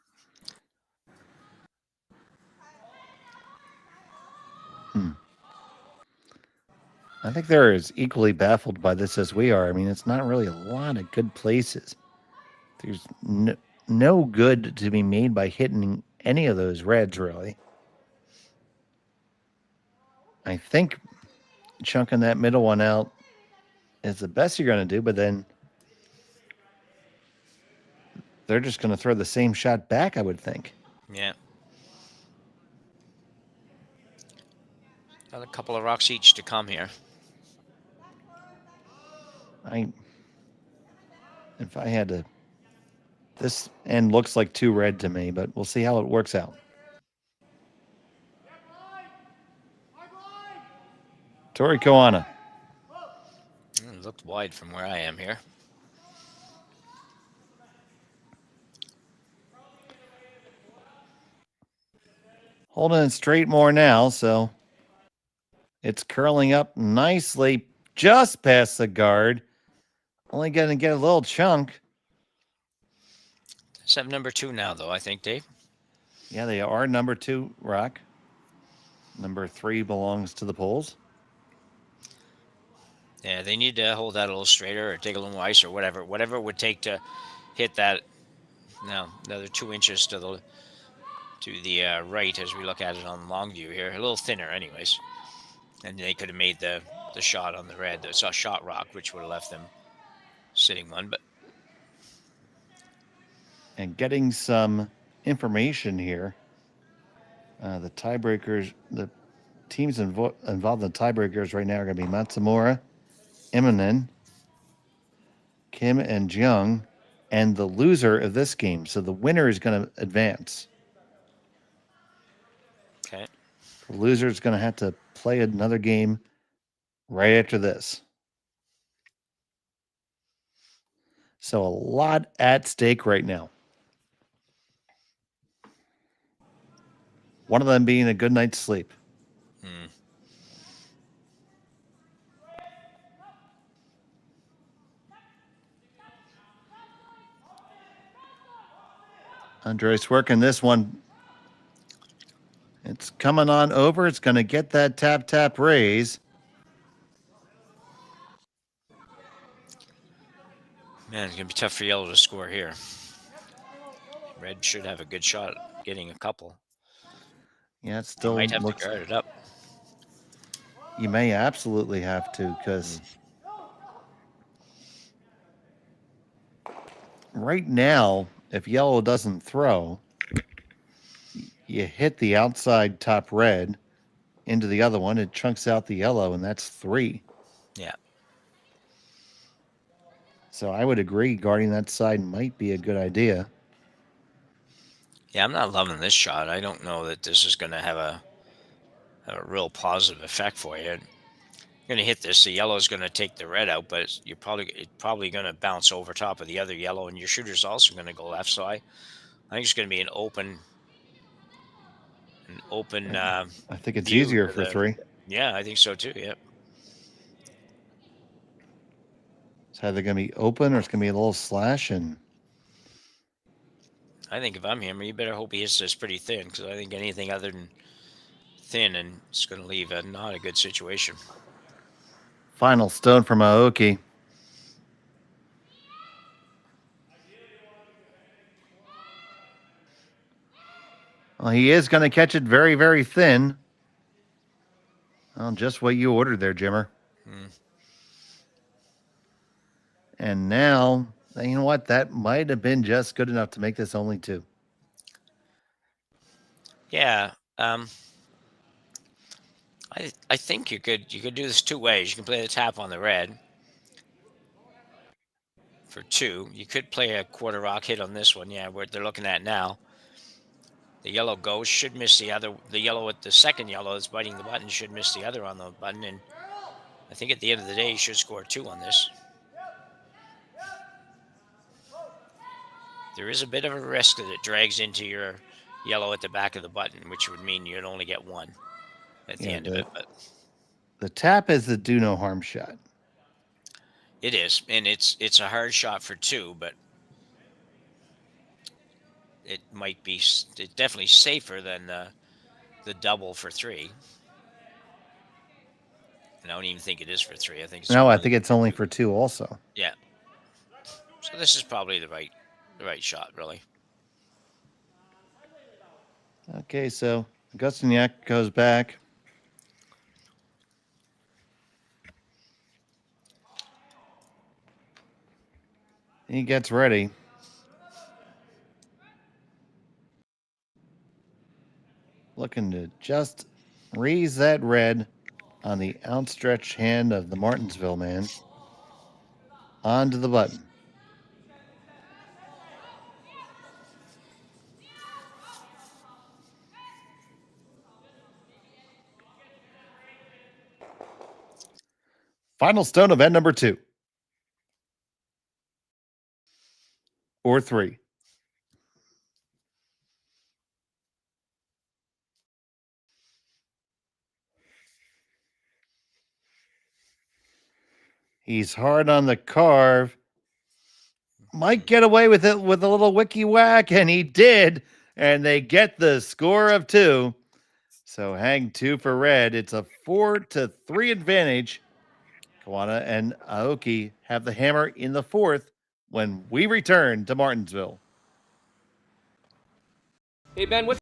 I think they're as equally baffled by this as we are. I mean, it's not really a lot of good places. There's no good to be made by hitting any of those reds, really. I think chunking that middle one out is the best you're going to do, but then they're just going to throw the same shot back, I would think. Yeah. Got a couple of rocks each to come here. If I had to, this end looks like 2 red to me, but we'll see how it works out. Tori Koana. It looked wide from where I am here. Holding it straight more now, so it's curling up nicely just past the guard. Only going to get a little chunk. Let's have number 2 now, though, I think, Dave. Yeah, they are number 2 rock. Number 3 belongs to the poles. Yeah, they need to hold that a little straighter or take a little more ice or whatever it would take to hit that. Now, another 2 inches to the right as we look at it on long view here. A little thinner anyways. And they could have made the shot on the red. It's a shot rock, which would have left them sitting one. But And getting some information here. The tiebreakers, the teams involved in the tiebreakers right now are going to be Matsumura, Immonen, Kim, and Jung, and the loser of this game. So the winner is going to advance. okay. The loser is going to have to play another game right after this. So a lot at stake right now. One of them being a good night's sleep. Andrzej's working this one. It's coming on over. It's going to get that tap raise. Man, it's going to be tough for yellow to score here. Red should have a good shot at getting a couple. Yeah, it still might have looks. to guard it up. You may absolutely have to, because right now, if yellow doesn't throw, you hit the outside top red into the other one. It chunks out the yellow, and that's 3. Yeah. So I would agree guarding that side might be a good idea. Yeah, I'm not loving this shot. I don't know that this is going to have a real positive effect for you. You're going to hit this. The yellow is going to take the red out, but it's probably going to bounce over top of the other yellow, and your shooter's also going to go left. So I think it's going to be an open. I think it's view easier to for 3. Yeah, I think so too. Yeah. It's either going to be open or it's going to be a little slash. And I think if I'm him, you better hope he hits this pretty thin, because I think anything other than thin, and it's going to leave not a good situation. final stone from Aoki. Well, he is going to catch it very, very thin. Well, just what you ordered there, Jimmer. And now, you know what? That might have been just good enough to make this only 2. Yeah. I think you could do this 2 ways. You can play the tap on the red for 2. You could play a quarter rock hit on this one. Yeah, where they're looking at now. The yellow goes, should miss the other. The yellow at the second yellow that's biting the button should miss the other on the button. And I think at the end of the day, you should score 2 on this. There is a bit of a risk that it drags into your yellow at the back of the button, which would mean you'd only get 1 at the end of it. But the tap is the do no harm shot. It is, and it's a hard shot for 2, but it might be definitely safer than the double for 3. And I don't even think it is for 3. I think it's I think it's only for 2 also. Yeah. So this is probably the right shot, really. Okay, so Augustyniak goes back. He gets ready. Looking to just raise that red on the outstretched hand of the Martensville man onto the button. Final stone event number 2. Or 3. He's hard on the carve. Might get away with it with a little wiki whack, and he did. And they get the score of 2. So hang 2 for red. It's a 4-3 advantage. Koana and Aoki have the hammer in the 4th when we return to Martensville. Hey, Ben, what's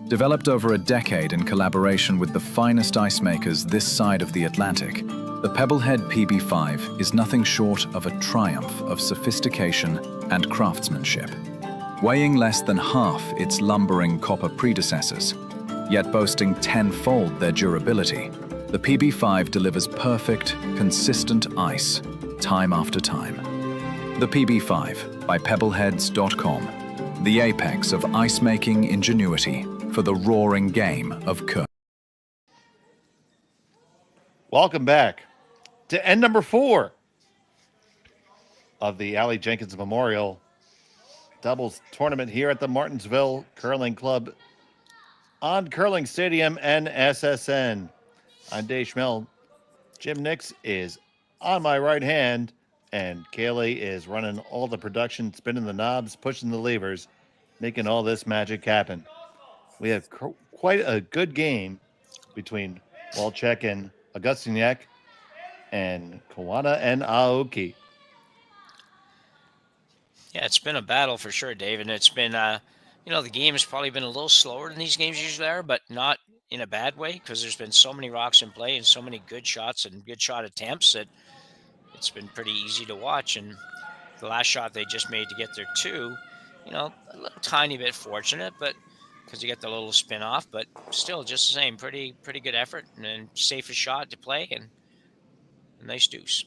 Developed over a decade in collaboration with the finest ice makers this side of the Atlantic, the Pebblehead PB5 is nothing short of a triumph of sophistication and craftsmanship. Weighing less than half its lumbering copper predecessors, yet boasting tenfold their durability, the PB5 delivers perfect, consistent ice, time after time. The PB5 by Pebbleheads.com, the apex of ice-making ingenuity for the roaring game of curling. Welcome back to end number 4 of the Aly Jenkins Memorial Doubles Tournament here at the Martensville Curling Club on Curling Stadium and SSN. I'm Dave Schmel. Jim Nix is on my right hand, and Kaylee is running all the production, spinning the knobs, pushing the levers, making all this magic happen. We have quite a good game between Walczak and Augustyniak, and Koana and Aoki. Yeah, it's been a battle for sure, Dave, and it's been, the game has probably been a little slower than these games usually are, but not in a bad way, because there's been so many rocks in play and so many good shots and good shot attempts that it's been pretty easy to watch. And the last shot they just made to get their 2, a little tiny bit fortunate, but because you get the little spin off, but still just the same, pretty good effort and safest shot to play and a nice deuce.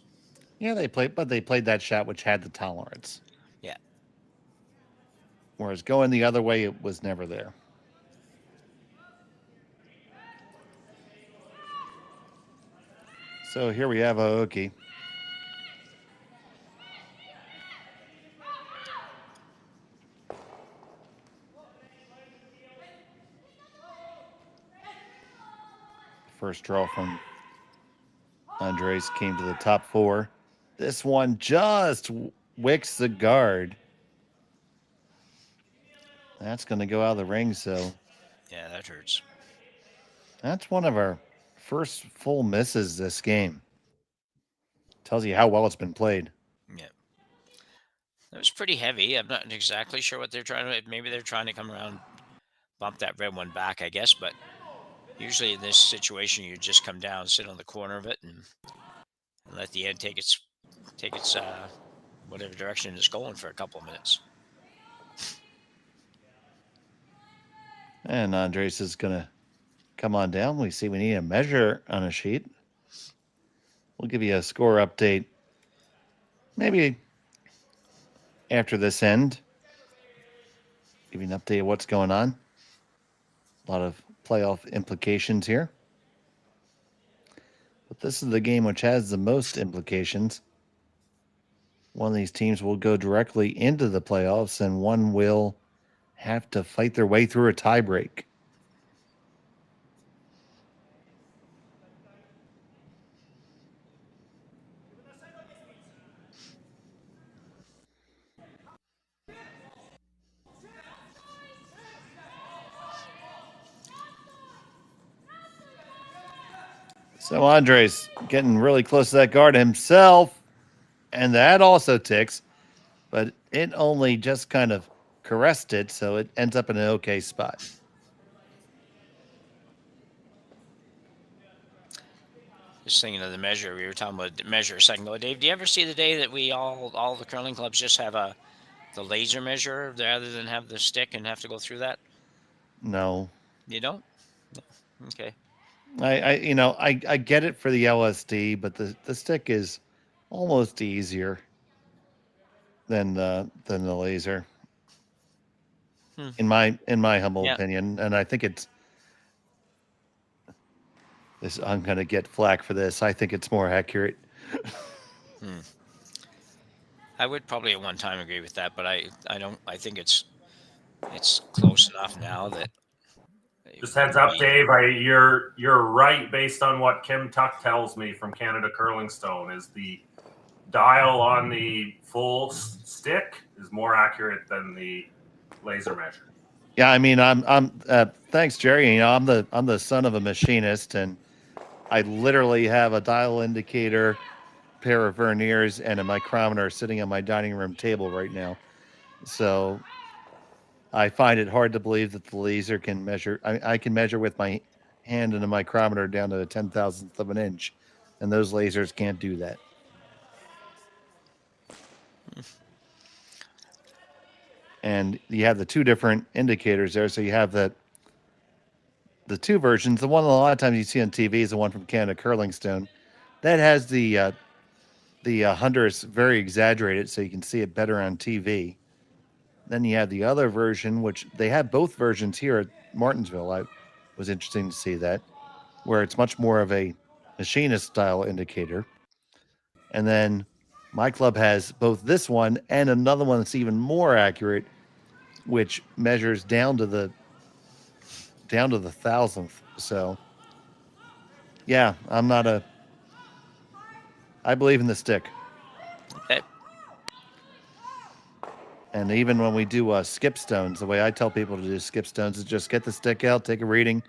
Yeah, they played that shot which had the tolerance. Yeah. Whereas going the other way, it was never there. So here we have Aoki. First draw from Andres came to the top 4. This one just wicks the guard. That's going to go out of the ring, so. Yeah, that hurts. That's one of our first full misses this game. Tells you how well it's been played. Yeah. That was pretty heavy. I'm not exactly sure what they're trying to, maybe they're trying to come around, bump that red one back, I guess, but usually in this situation, you just come down, sit on the corner of it, and let the end take its whatever direction it's going for a couple of minutes. And Andres is going to come on down. We see we need a measure on a sheet. We'll give you a score update maybe after this end. Give you an update of what's going on. A lot of playoff implications here. But this is the game which has the most implications. One of these teams will go directly into the playoffs, and one will have to fight their way through a tiebreak. So Andres getting really close to that guard himself, and that also ticks, but it only just kind of caressed it, so it ends up in an okay spot. Just thinking of the measure. We were talking about the measure a second ago. Dave, do you ever see the day that we all the curling clubs just have the laser measure rather than have the stick and have to go through that? No. You don't? No. Okay. I get it for the LSD, but the stick is almost easier than the laser. In my humble opinion, and I think it's this. I'm gonna get flack for this. I think it's more accurate. I would probably at one time agree with that, but I don't. I think it's close enough now that. Just heads up, Dave. You're right based on what Kim Tuck tells me from Canada Curling Stone. Is the dial on the full stick is more accurate than the laser measure. Yeah, I mean, I'm thanks, Jerry. You know, I'm the son of a machinist, and I literally have a dial indicator, pair of verniers, and a micrometer sitting on my dining room table right now. So I find it hard to believe that the laser can measure. I can measure with my hand and a micrometer down to a 10,000th of an inch, and those lasers can't do that. And you have the two different indicators there. So you have the two versions. The one a lot of times you see on TV is the one from Canada Curling Stone. That has the Hunter's very exaggerated, so you can see it better on TV. Then you have the other version, which they have both versions here at Martensville. I was interesting to see that, where it's much more of a machinist style indicator. And then my club has both this one and another one that's even more accurate, which measures down to the thousandth. So yeah, I believe in the stick. Okay. And even when we do skip stones, the way I tell people to do skip stones is just get the stick out, take a reading,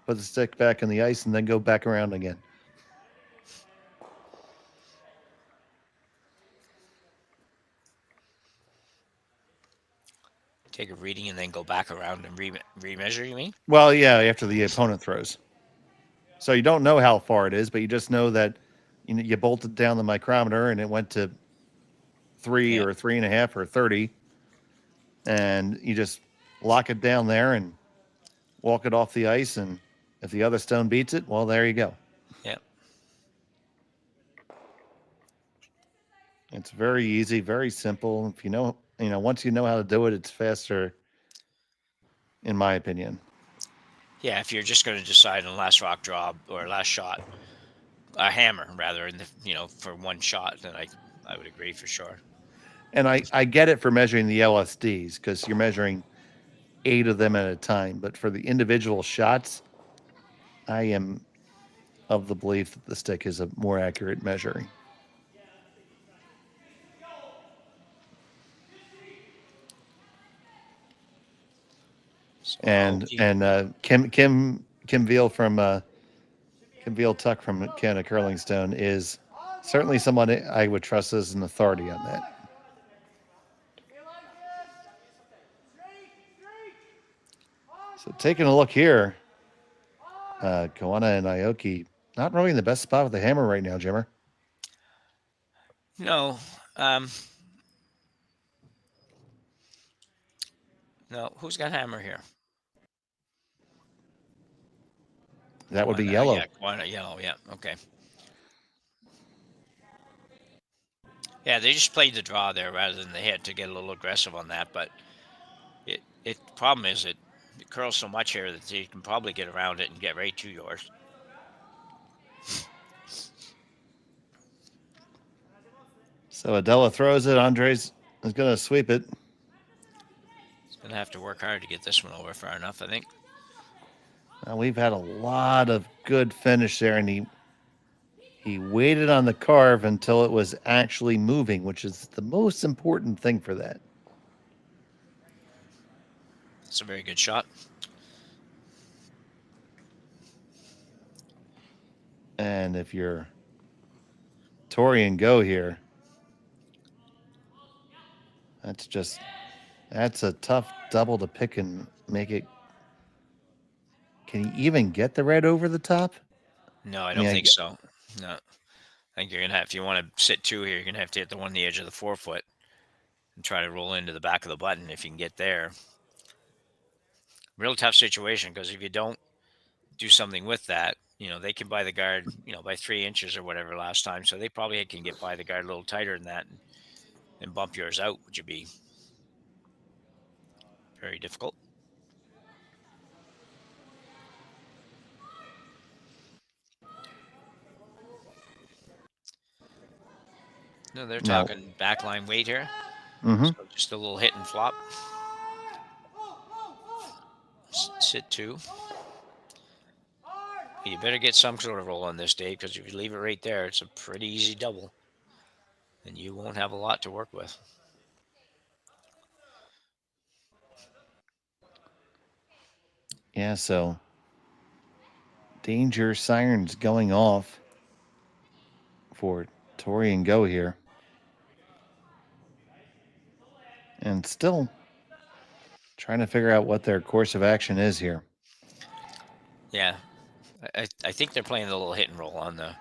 put the stick back in the ice, and then go back around again. Take a reading and then go back around and remeasure, you mean? Well, yeah, after the opponent throws. So you don't know how far it is, but you just know that you bolted down the micrometer and it went to 3 or 3.5 or 30. And you just lock it down there and walk it off the ice. And if the other stone beats it, well, there you go. Yeah. It's very easy, very simple. If once you know how to do it, it's faster, in my opinion. Yeah, if you're just going to decide on last rock draw or last shot, a hammer rather, for one shot, then I would agree for sure. And I get it for measuring the LSDs because you're measuring 8 of them at a time. But for the individual shots, I am of the belief that the stick is a more accurate measuring. And Kim Veal from Kim Veal Tuck from Canada Curling Stone is certainly someone I would trust as an authority on that. So taking a look here, Koana and Aoki not really in the best spot with the hammer right now, Jimmer. No. No, who's got hammer here? That would be yellow. Yeah, Koana, yellow, yeah, okay. Yeah, they just played the draw there rather than the hit to get a little aggressive on that, but the problem is it curls so much here that you can probably get around it and get right to yours. So Adela throws it. Andrzej is going to sweep it. He's going to have to work hard to get this one over far enough, I think. We've had a lot of good finish there, and he waited on the carve until it was actually moving, which is the most important thing for that. It's a very good shot. And if you're Tori and go here, that's a tough double to pick and make it. Can you even get the red over the top? No, I don't think so. No. I think you're going to have, if you want to sit 2 here, you're going to have to hit the one on the edge of the forefoot and try to roll into the back of the button if you can get there. Real tough situation, because if you don't do something with that, they can buy the guard, by 3 inches or whatever last time. So they probably can get by the guard a little tighter than that and bump yours out, which would be very difficult. No, they're talking backline weight here. Mm-hmm. So just a little hit and flop. Sit 2. You better get some sort of roll on this, Dave, because if you leave it right there, it's a pretty easy double. And you won't have a lot to work with. Yeah, so danger sirens going off for Tori and go here. And still Trying to figure out what their course of action is here. Yeah, I think they're playing a little hit and roll on the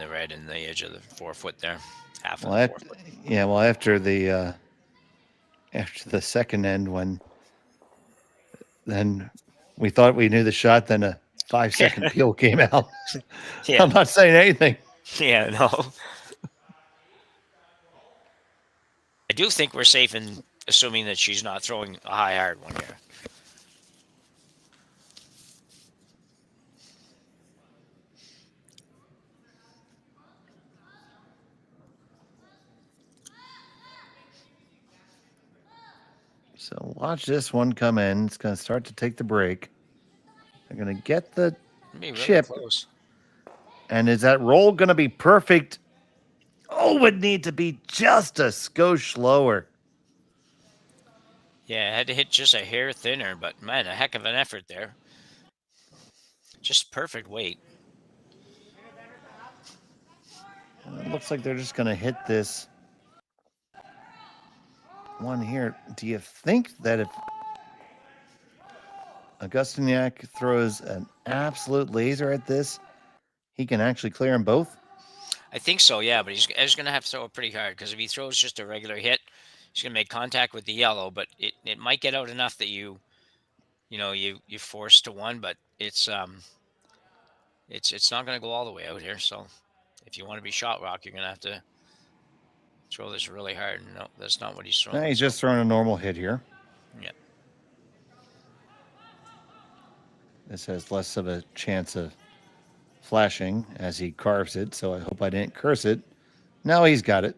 red and the edge of the 4 foot there, half of the 4 foot. Yeah, well, after the second end, then we thought we knew the shot, then a 5-second peel came out. Yeah. I'm not saying anything. Yeah, no. I do think we're safe in assuming that she's not throwing a high hard one here. So watch this one come in. It's going to start to take the break. They're going to get the Really chip. close. And is that roll going to be perfect? Oh, it would need to be just a skosh slower. Yeah, I had to hit just a hair thinner, but man, a heck of an effort there. Just perfect weight. And it looks like they're just going to hit this one here. Do you think that if Augustyniak throws an absolute laser at this, he can actually clear them both? I think so, yeah, but he's going to have to throw it pretty hard because if he throws just a regular hit, he's going to make contact with the yellow, but it might get out enough that you force to one, but it's not going to go all the way out here. So if you want to be shot rock, you're going to have to throw this really hard. No, that's not what he's throwing. No, he's just throwing a normal hit here. Yeah. This has less of a chance of flashing as he carves it, so I hope I didn't curse it. Now he's got it.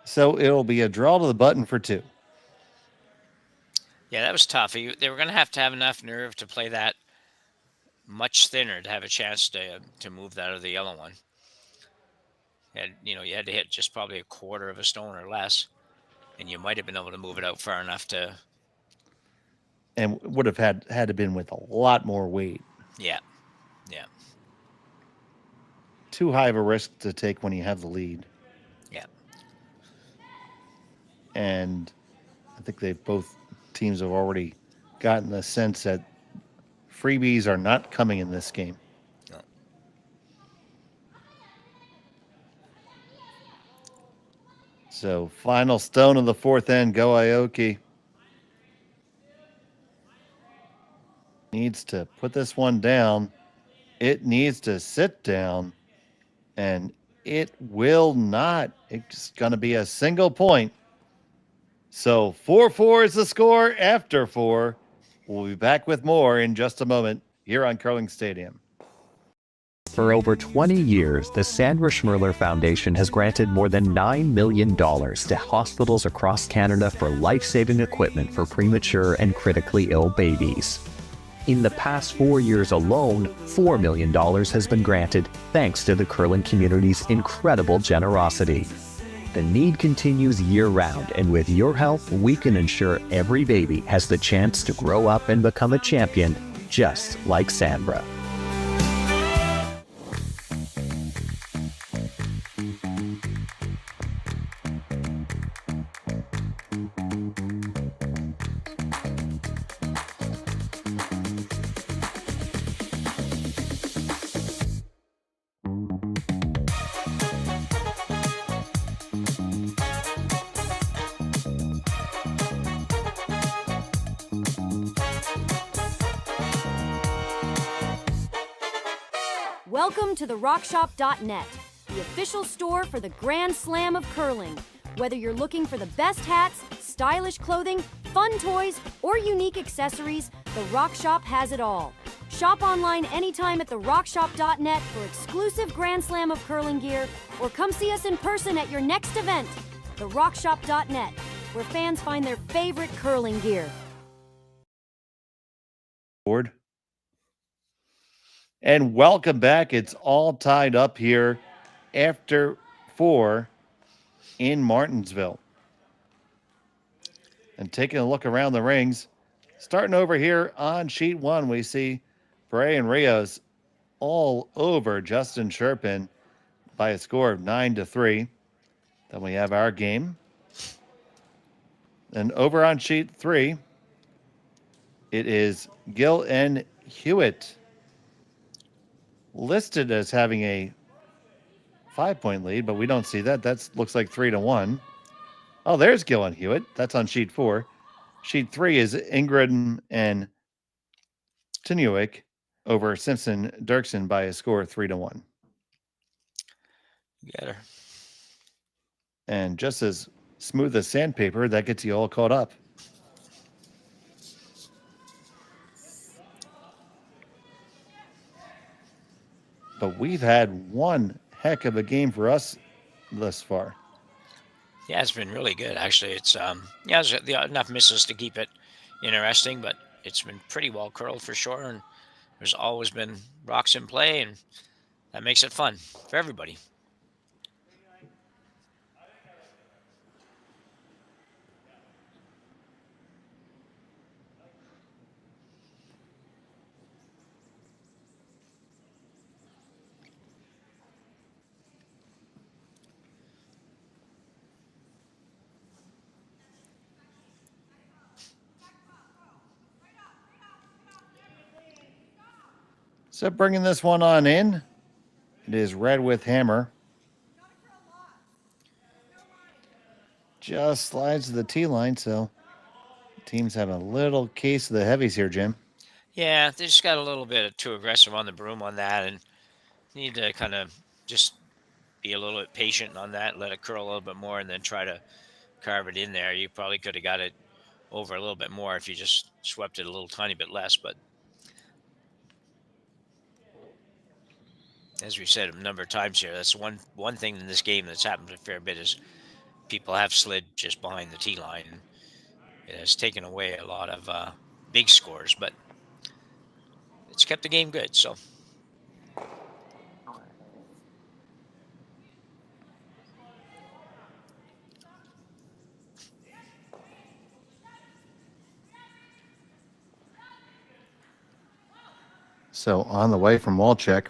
So it'll be a draw to the button for 2. Yeah, that was tough. They were going to have enough nerve to play that much thinner to have a chance to move that out of the yellow one. And you had to hit just probably a quarter of a stone or less, and you might have been able to move it out far enough to. And would have had to been with a lot more weight. Yeah, yeah. Too high of a risk to take when you have the lead. Yeah. And I think both teams have already gotten the sense that freebies are not coming in this game. No. So final stone of the 4th end, go Aoki. Needs to put this one down. It needs to sit down, and it will not. It's going to be a single point. So 4-4 is the score after 4. We'll be back with more in just a moment here on Curling Stadium. For over 20 years, the Sandra Schmirler Foundation has granted more than $9 million to hospitals across Canada for life-saving equipment for premature and critically ill babies. In the past 4 years alone, $4 million has been granted thanks to the curling community's incredible generosity. The need continues year-round, and with your help, we can ensure every baby has the chance to grow up and become a champion, just like Sandra. Welcome to the RockShop.net, the official store for the Grand Slam of curling. Whether you're looking for the best hats, stylish clothing, fun toys, or unique accessories, the Rock Shop has it all. Shop online anytime at therockshop.net for exclusive Grand Slam of curling gear, or come see us in person at your next event. TheRockShop.net, where fans find their favorite curling gear. Board. And welcome back. It's all tied up here after 4 in Martensville. And taking a look around the rings, starting over here on sheet 1, we see Bray and Rios all over Justin Sherpin by a score of 9-3. Then we have our game. And over on sheet 3, it is Gill and Hewitt, listed as having a 5-point lead, but we don't see that. That looks like 3-1. Oh, there's Gill and Hewitt. That's on sheet 4. Sheet 3 is Ingrid and Tinuik over Simpson Dirksen by a score of 3-1. Get her. And just as smooth as sandpaper, that gets you all caught up. But we've had one heck of a game for us thus far. Yeah, it's been really good, actually. It's there's enough misses to keep it interesting, but it's been pretty well curled for sure, and there's always been rocks in play, and that makes it fun for everybody. So bringing this one on in, it is Red with Hammer. Just slides to the tee line, so team's having a little case of the heavies here, Jim. Yeah, they just got a little bit too aggressive on the broom on that, and need to kind of just be a little bit patient on that, let it curl a little bit more, and then try to carve it in there. You probably could have got it over a little bit more if you just swept it a little tiny bit less, but as we said a number of times here, that's one thing in this game that's happened a fair bit is people have slid just behind the tee line. It has taken away a lot of big scores, but it's kept the game good. So on the way from Walczak,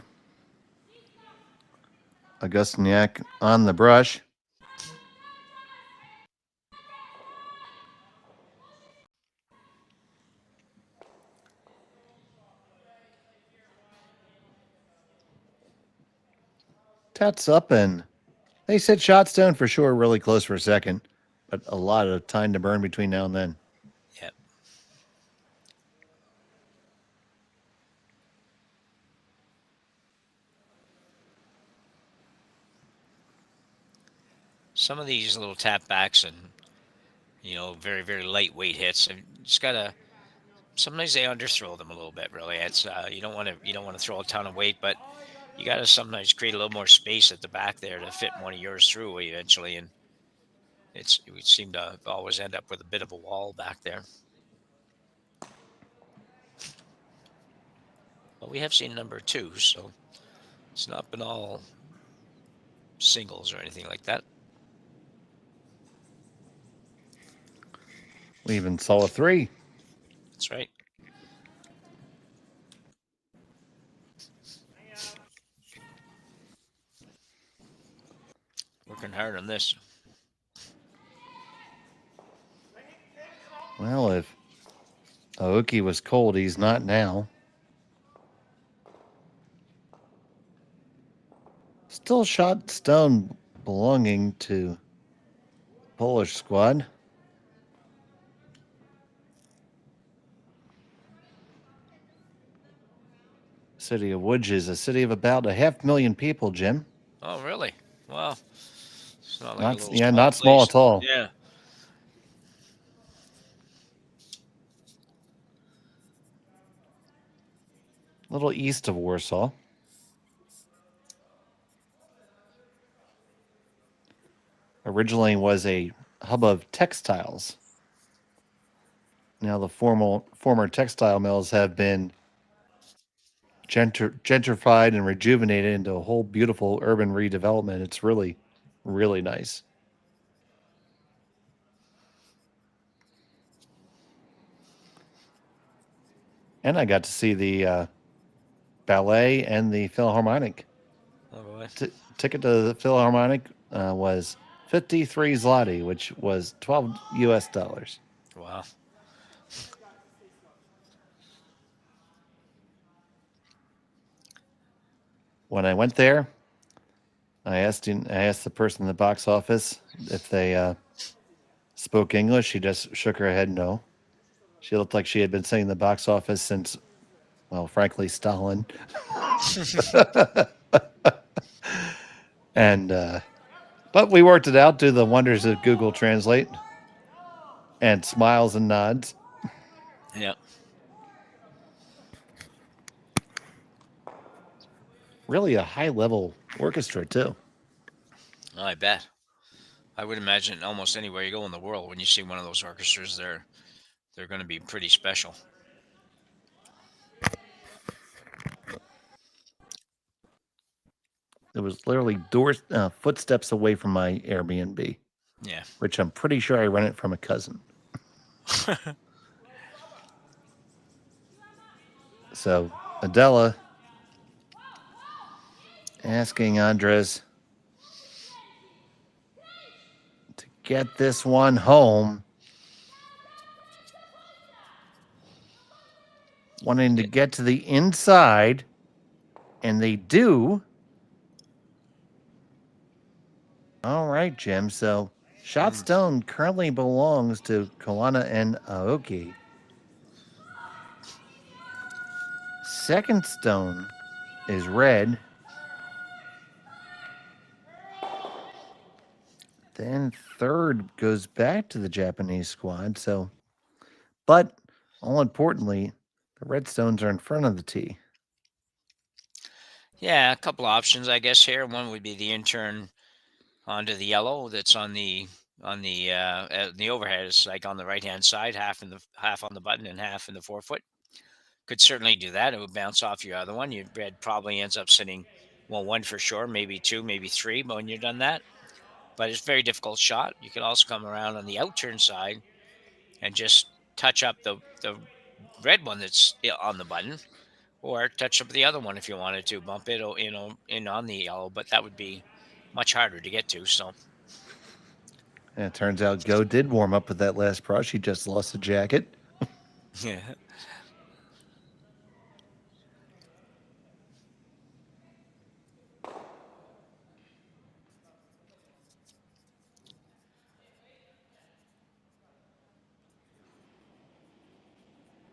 Augustyniak on the brush. Tats up, and they said shot stone for sure, really close for a second, but a lot of time to burn between now and then. Yep. Some of these little tap backs and very, very lightweight hits, and just gotta. Sometimes they underthrow them a little bit. Really, it's you don't want to throw a ton of weight, but you got to sometimes create a little more space at the back there to fit one of yours through eventually, and we seem to always end up with a bit of a wall back there. But we have seen number 2, so it's not been all singles or anything like that. We even saw a 3. That's right. Working hard on this. Well, if Aoki was cold, he's not now. Still shot stone belonging to Polish squad. City of Łódź is a city of about 500,000 people, Jim. Oh, really? Wow. It's not like a little not small place. at all. Yeah. A little east of Warsaw. Originally was a hub of textiles. Now the former textile mills have been gentrified and rejuvenated into a whole beautiful urban redevelopment. It's really, really nice. And I got to see the ballet and the Philharmonic. Oh, boy. Ticket to the Philharmonic was 53 zloty, which was $12 US. Wow. When I went there, I asked the person in the box office if they spoke English. She just shook her head no. She looked like she had been sitting in the box office since, well, frankly, Stalin. But we worked it out, do the wonders of Google Translate, and smiles and nods. Yeah. Really a high-level orchestra, too. Oh, I bet. I would imagine almost anywhere you go in the world, when you see one of those orchestras, they're going to be pretty special. It was literally footsteps away from my Airbnb. Yeah. Which I'm pretty sure I rent it from a cousin. So, Adela asking Andres to get this one home. Wanting to get to the inside, and they do. All right, Jim. So, shot stone currently belongs to Koana and Aoki. Second stone is red. Then third goes back to the Japanese squad. So, but all importantly, the red stones are in front of the tee. Yeah, a couple of options, I guess, here. One would be the intern onto the yellow that's on the overhead. It's like on the right hand side, half on the button and half in the forefoot. Could certainly do that. It would bounce off your other one. Your red probably ends up sitting, well, one for sure, maybe two, maybe three. But when you're done that, but it's a very difficult shot. You can also come around on the outturn side and just touch up the red one that's on the button, or touch up the other one if you wanted to bump it, in on the yellow. But that would be much harder to get to. So, and it turns out Go did warm up with that last brush. He just lost the jacket. Yeah.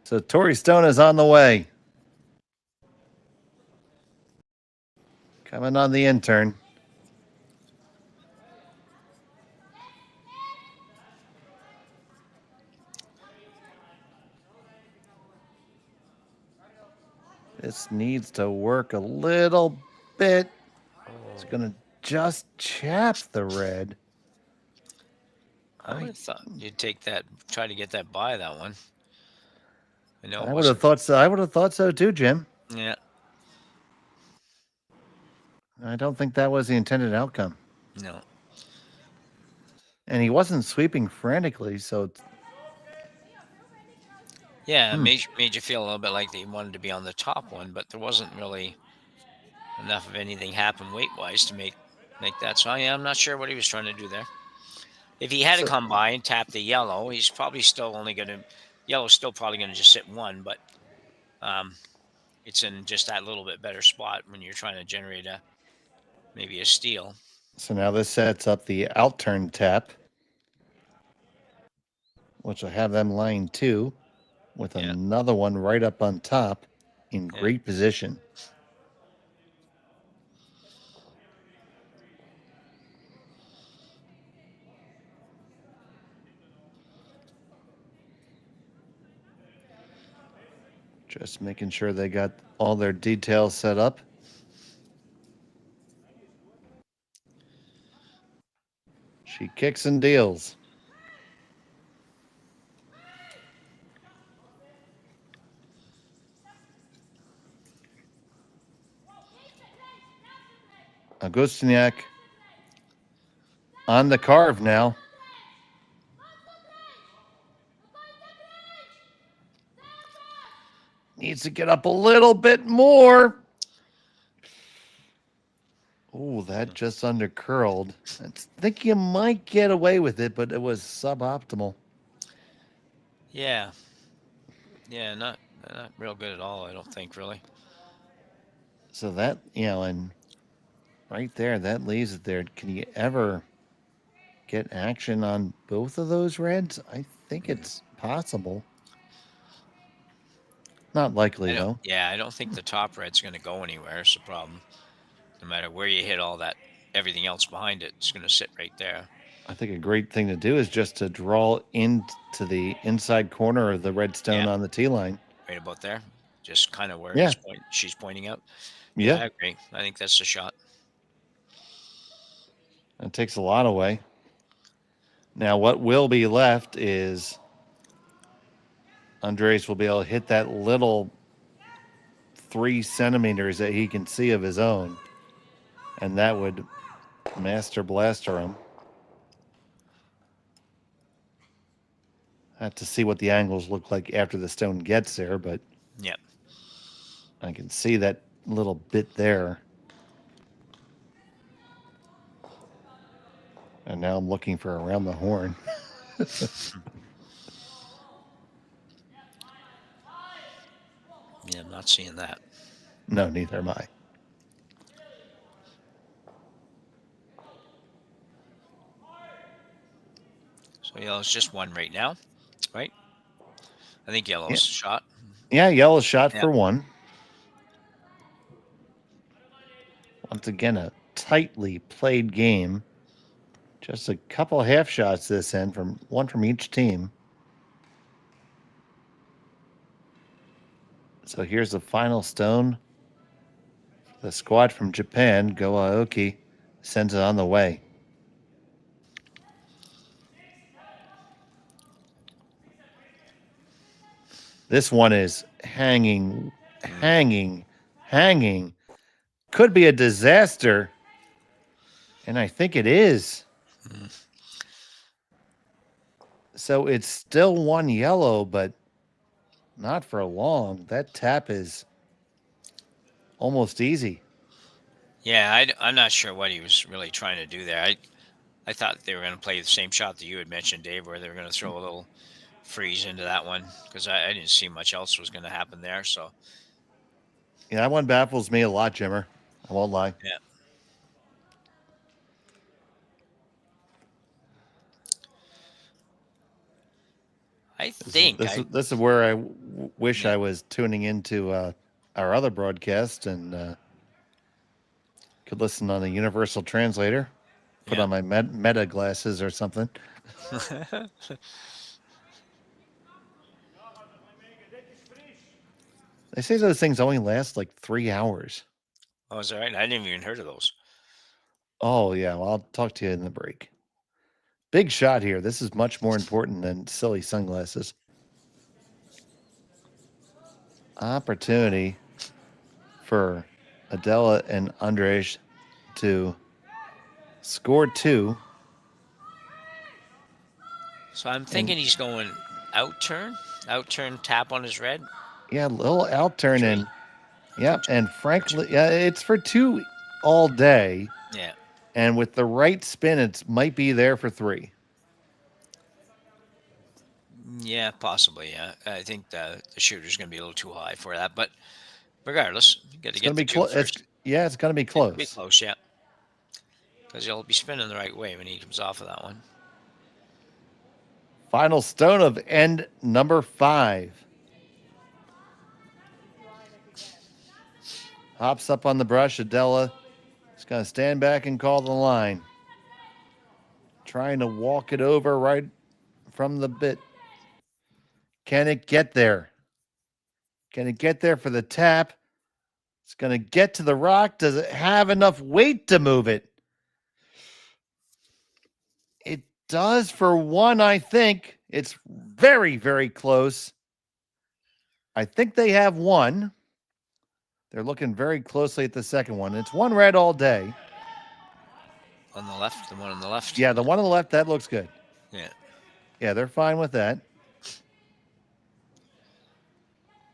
So Tori Stone is on the way. Coming on the intern. This needs to work a little bit. It's going to just chap the red. I would have thought you'd take that, try to get that by that one. I would have thought so. I would have thought so too, Jim. Yeah. I don't think that was the intended outcome. No. And he wasn't sweeping frantically, so. Yeah, it made you feel a little bit like they wanted to be on the top one, but there wasn't really enough of anything happen weight-wise to make that. So yeah, I'm not sure what he was trying to do there. If he had to come by and tap the yellow, he's probably still only going to. Yellow's still probably going to just sit one, but it's in just that little bit better spot when you're trying to generate maybe a steal. So now this sets up the outturn tap, which will have them line two with another one right up on top in great position. Just making sure they got all their details set up. She kicks and deals. Augustyniak on the carve now. Needs to get up a little bit more. Oh, that just under curled. I think you might get away with it, but it was suboptimal. Yeah. Yeah, not real good at all, I don't think, really. So that, and right there, that leaves it there. Can you ever get action on both of those reds? I think it's possible. Not likely, though. Yeah, I don't think the top red's going to go anywhere. It's the problem. No matter where you hit all that, everything else behind it, it's going to sit right there. I think a great thing to do is just to draw into the inside corner of the red stone on the tee line. Right about there. Just kind of where she's pointing out. Yeah. I agree. I think that's the shot. That takes a lot away. Now, what will be left is Andres will be able to hit that little 3 centimeters that he can see of his own, and that would master blaster him. I have to see what the angles look like after the stone gets there, but I can see that little bit there. And now I'm looking for around the horn. Yeah, I'm not seeing that. No, neither am I. So yellow's just one right now, right? I think yellow's shot. Yeah, yellow's shot for 1. Once again, a tightly played game. Just a couple half shots this end, one from each team. So here's the final stone. The squad from Japan, Go Aoki, sends it on the way. This one is hanging. Could be a disaster. And I think it is. So it's still 1 yellow, but not for long. That tap is almost easy. Yeah, I'm not sure what he was really trying to do there. I thought they were going to play the same shot that you had mentioned, Dave, where they were going to throw a little freeze into that one, because I didn't see much else was going to happen there. So yeah, that one baffles me a lot, Jimmer. I won't lie. Yeah. I think this is where I wish I was tuning into our other broadcast and could listen on the universal translator, put on my meta glasses or something. They say those things only last like 3 hours. Oh, is that right? I didn't even heard of those. Oh, yeah. Well, I'll talk to you in the break. Big shot here. This is much more important than silly sunglasses. Opportunity for Adela and Andrzej to score 2. So I'm thinking he's going out turn tap on his red. Yeah, a little out turn in. Yeah, and frankly, it's for 2 all day. Yeah. And with the right spin, it might be there for 3. Yeah, possibly. Yeah, I think the shooter's going to be a little too high for that. But regardless, you got to get the 2 first. It's going to be close. It'll be close, yeah. Because he'll be spinning the right way when he comes off of that one. Final stone of end number 5. Hops up on the brush. Adela is going to stand back and call the line. Trying to walk it over right from the bit. Can it get there? Can it get there for the tap? It's going to get to the rock. Does it have enough weight to move it? It does for 1, I think. It's very, very close. I think they have 1. They're looking very closely at the second one. It's 1 red all day. On the left, the one on the left? Yeah, the one on the left, that looks good. Yeah. Yeah, they're fine with that.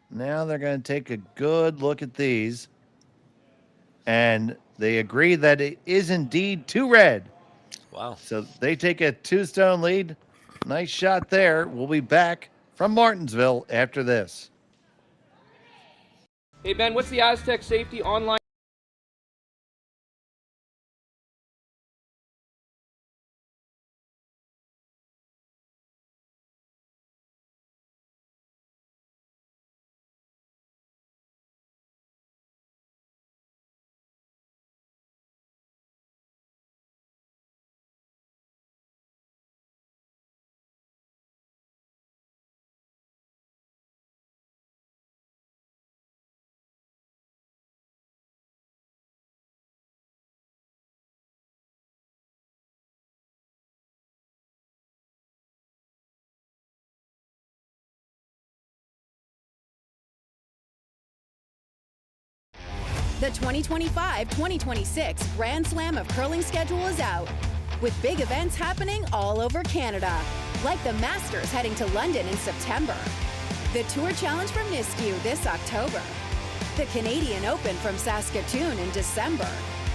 Now they're going to take a good look at these. And They agree that it is indeed 2 red. Wow. So they take a 2-stone lead. Nice shot there. We'll be back from Martensville after this. Hey, Ben, what's the Aztec safety online? The 2025-2026 Grand Slam of Curling schedule is out, with big events happening all over Canada, like the Masters heading to London in September, the Tour Challenge from Nisku this October, the Canadian Open from Saskatchewan in December,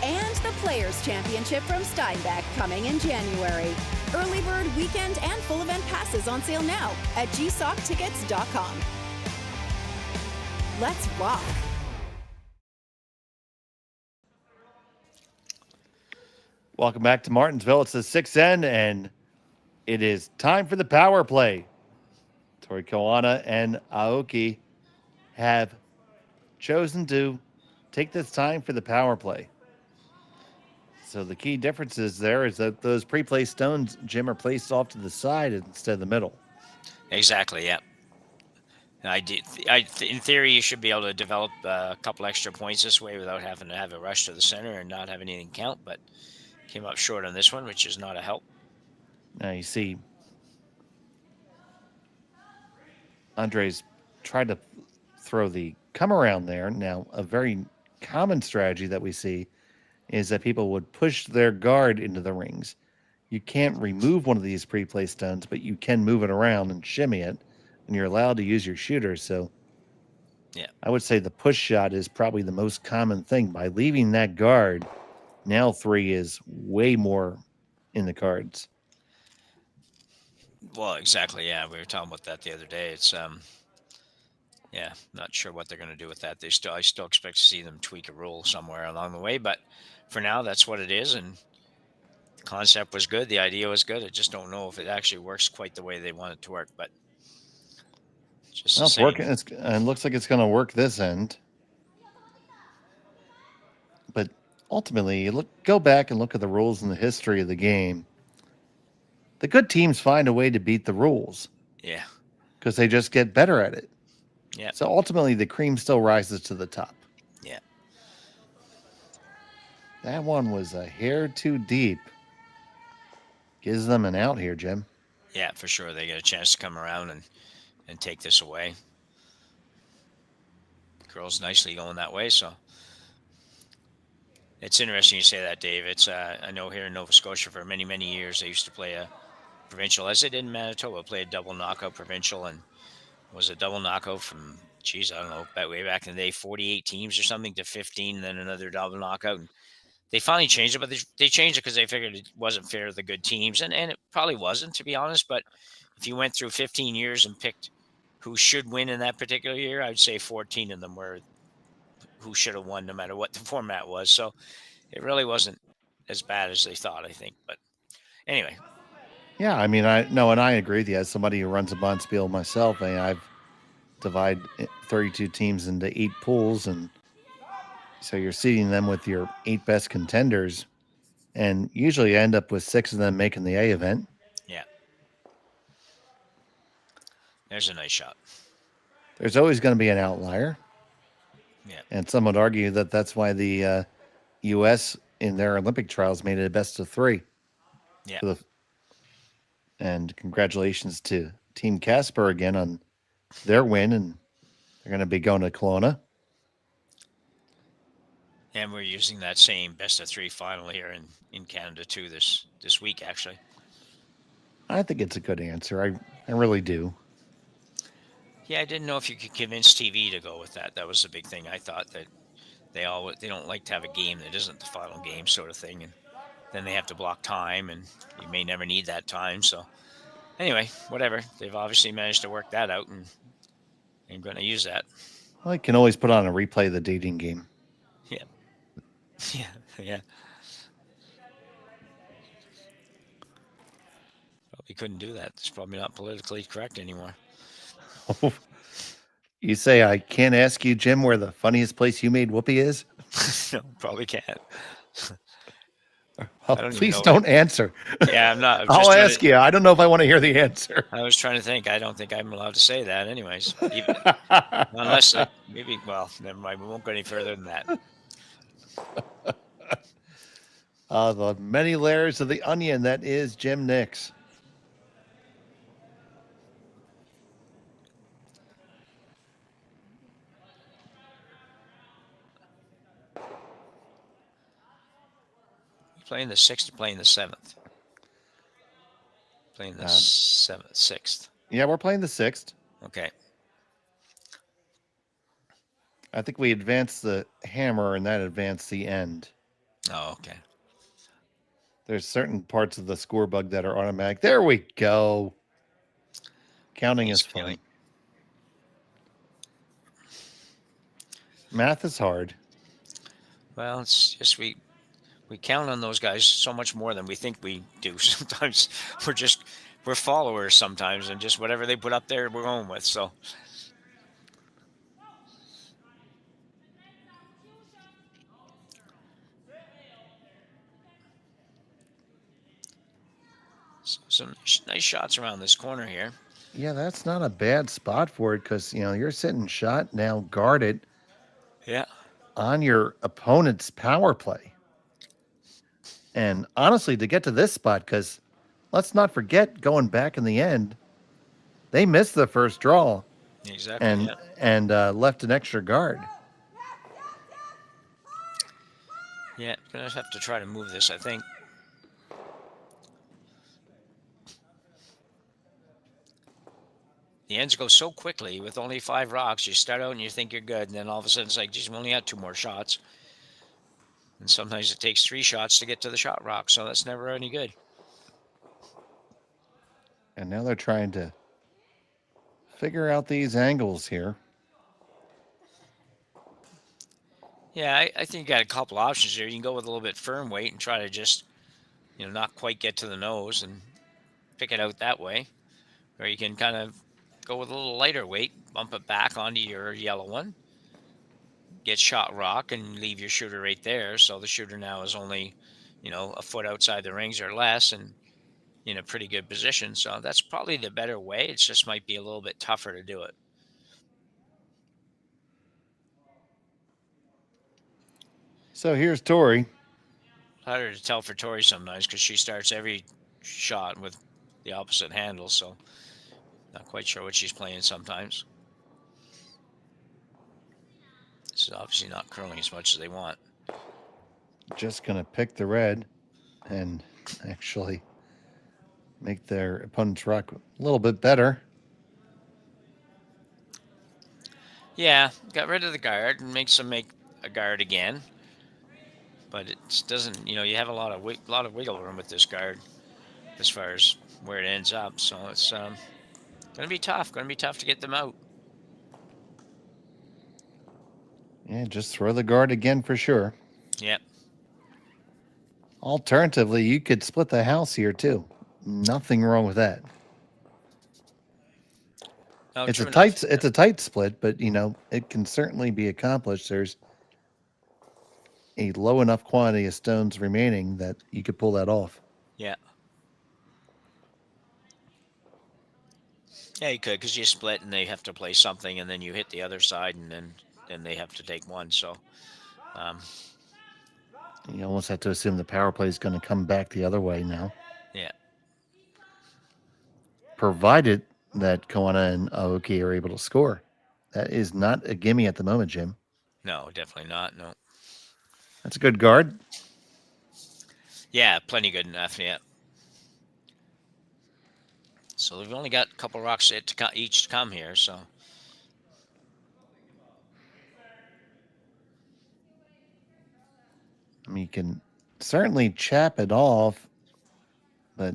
and the Players' Championship from Steinbeck coming in January. Early bird weekend and full event passes on sale now at gsoctickets.com. Let's rock! Welcome back to Martensville. It's the 6N, and it is time for the power play. Tori, Koana, and Aoki have chosen to take this time for the power play. So the key differences there is that those pre-placed stones, Jim, are placed off to the side instead of the middle. Exactly, yeah. In theory, you should be able to develop a couple extra points this way without having to have a rush to the center and not have anything count, but came up short on this one, which is not a help. Now you see Andrzej's tried to throw the come around there. Now, a very common strategy that we see is that people would push their guard into the rings. You can't remove one of these pre-placed stones, but you can move it around and shimmy it, and you're allowed to use your shooter. So yeah, I would say the push shot is probably the most common thing. By leaving that guard, now 3 is way more in the cards. Well, exactly. Yeah, we were talking about that the other day. It's yeah, not sure what they're going to do with that. I still expect to see them tweak a rule somewhere along the way, but for now, that's what it is. And the concept was good, the idea was good. I just don't know if it actually works quite the way they want it to work. But just Well, it's working. It looks like it's going to work this end. But ultimately, you go back and look at the rules and the history of the game. The good teams find a way to beat the rules. Yeah. Because they just get better at it. Yeah. So ultimately, the cream still rises to the top. Yeah. That one was a hair too deep. Gives them an out here, Jim. Yeah, for sure. They get a chance to come around and take this away. Girls nicely going that way, so it's interesting you say that, Dave. It's I know here in Nova Scotia for many, many years they used to play a provincial, as they did in Manitoba, play a double knockout provincial, and was a double knockout from, geez, I don't know, way back in the day, 48 teams or something to 15, and then another double knockout. And they finally changed it, but they changed it because they figured it wasn't fair to the good teams, and it probably wasn't, to be honest. But if you went through 15 years and picked who should win in that particular year, I would say 14 of them were who should have won no matter what the format was. So it really wasn't as bad as they thought, I think. But anyway. Yeah, I mean, I agree with you. As somebody who runs a bonspiel myself, I've divided 32 teams into 8 pools, and so you're seeding them with your 8 best contenders, and usually you end up with 6 of them making the A event. Yeah. There's a nice shot. There's always going to be an outlier. Yeah. And some would argue that that's why the U.S. in their Olympic trials made it a best of 3. Yeah. And congratulations to Team Casper again on their win, and they're going to be going to Kelowna. And we're using that same best of 3 final here in Canada too this week, actually. I think it's a good answer. I really do. Yeah, I didn't know if you could convince TV to go with that. That was the big thing. I thought that they don't like to have a game that isn't the final game sort of thing, and then they have to block time, and you may never need that time. So anyway, whatever. They've obviously managed to work that out, and I'm going to use that. I can always put on a replay of the dating game. Yeah. Yeah. Yeah. Probably couldn't do that. It's probably not politically correct anymore. You say I can't ask you, Jim, where the funniest place you made whoopee is? No, probably can't. Oh, please don't answer. Yeah, I'm not. I'll ask you. I don't know if I want to hear the answer. I was trying to think. I don't think I'm allowed to say that anyways. Unless maybe, well, never mind. We won't go any further than that. The many layers of the onion that is Jim Nix. Playing the 6th or playing the 7th? Playing the 6th. Yeah, we're playing the 6th. Okay. I think we advanced the hammer and that advanced the end. Oh, okay. There's certain parts of the score bug that are automatic. There we go. Counting is fun. Math is hard. Well, it's just we count on those guys so much more than we think we do. Sometimes we're followers sometimes, and just whatever they put up there, we're going with. So some nice shots around this corner here. Yeah, that's not a bad spot for it because, you're sitting shot now guarded. Yeah. On your opponent's power play. And honestly, to get to this spot, because let's not forget, going back in the end, they missed the first draw. Exactly. And left an extra guard. Yeah, gonna have to try to move this, I think. The ends go so quickly with only 5 rocks. You start out and you think you're good, and then all of a sudden it's like, geez, we only had 2 more shots. And sometimes it takes 3 shots to get to the shot rock, so that's never any good. And now they're trying to figure out these angles here. Yeah, I think you got a couple options here. You can go with a little bit firm weight and try to just, not quite get to the nose and pick it out that way. Or you can kind of go with a little lighter weight, bump it back onto your yellow one, get shot rock, and leave your shooter right there. So the shooter now is only, a foot outside the rings or less and in a pretty good position. So that's probably the better way. It just might be a little bit tougher to do it. So here's Tori. Harder to tell for Tori sometimes because she starts every shot with the opposite handle. So not quite sure what she's playing sometimes. This is obviously not curling as much as they want. Just going to pick the red and actually make their opponent's rock a little bit better. Yeah, got rid of the guard and makes them make a guard again. But it doesn't, you have a lot of wiggle room with this guard as far as where it ends up. So it's going to be tough. Going to be tough to get them out. Yeah, just throw the guard again for sure. Yep. Alternatively, you could split the house here too. Nothing wrong with that. No, it's a tight split, but it can certainly be accomplished. There's a low enough quantity of stones remaining that you could pull that off. Yeah. Yeah, you could, because you split and they have to play something, and then you hit the other side, and then they have to take one. So you almost have to assume the power play is going to come back the other way now. Yeah. Provided that Koana and Aoki are able to score. That is not a gimme at the moment, Jim. No, definitely not. No. That's a good guard. Yeah, plenty good enough. Yeah. So we've only got a couple rocks each to come here. So I mean, you can certainly chap it off, but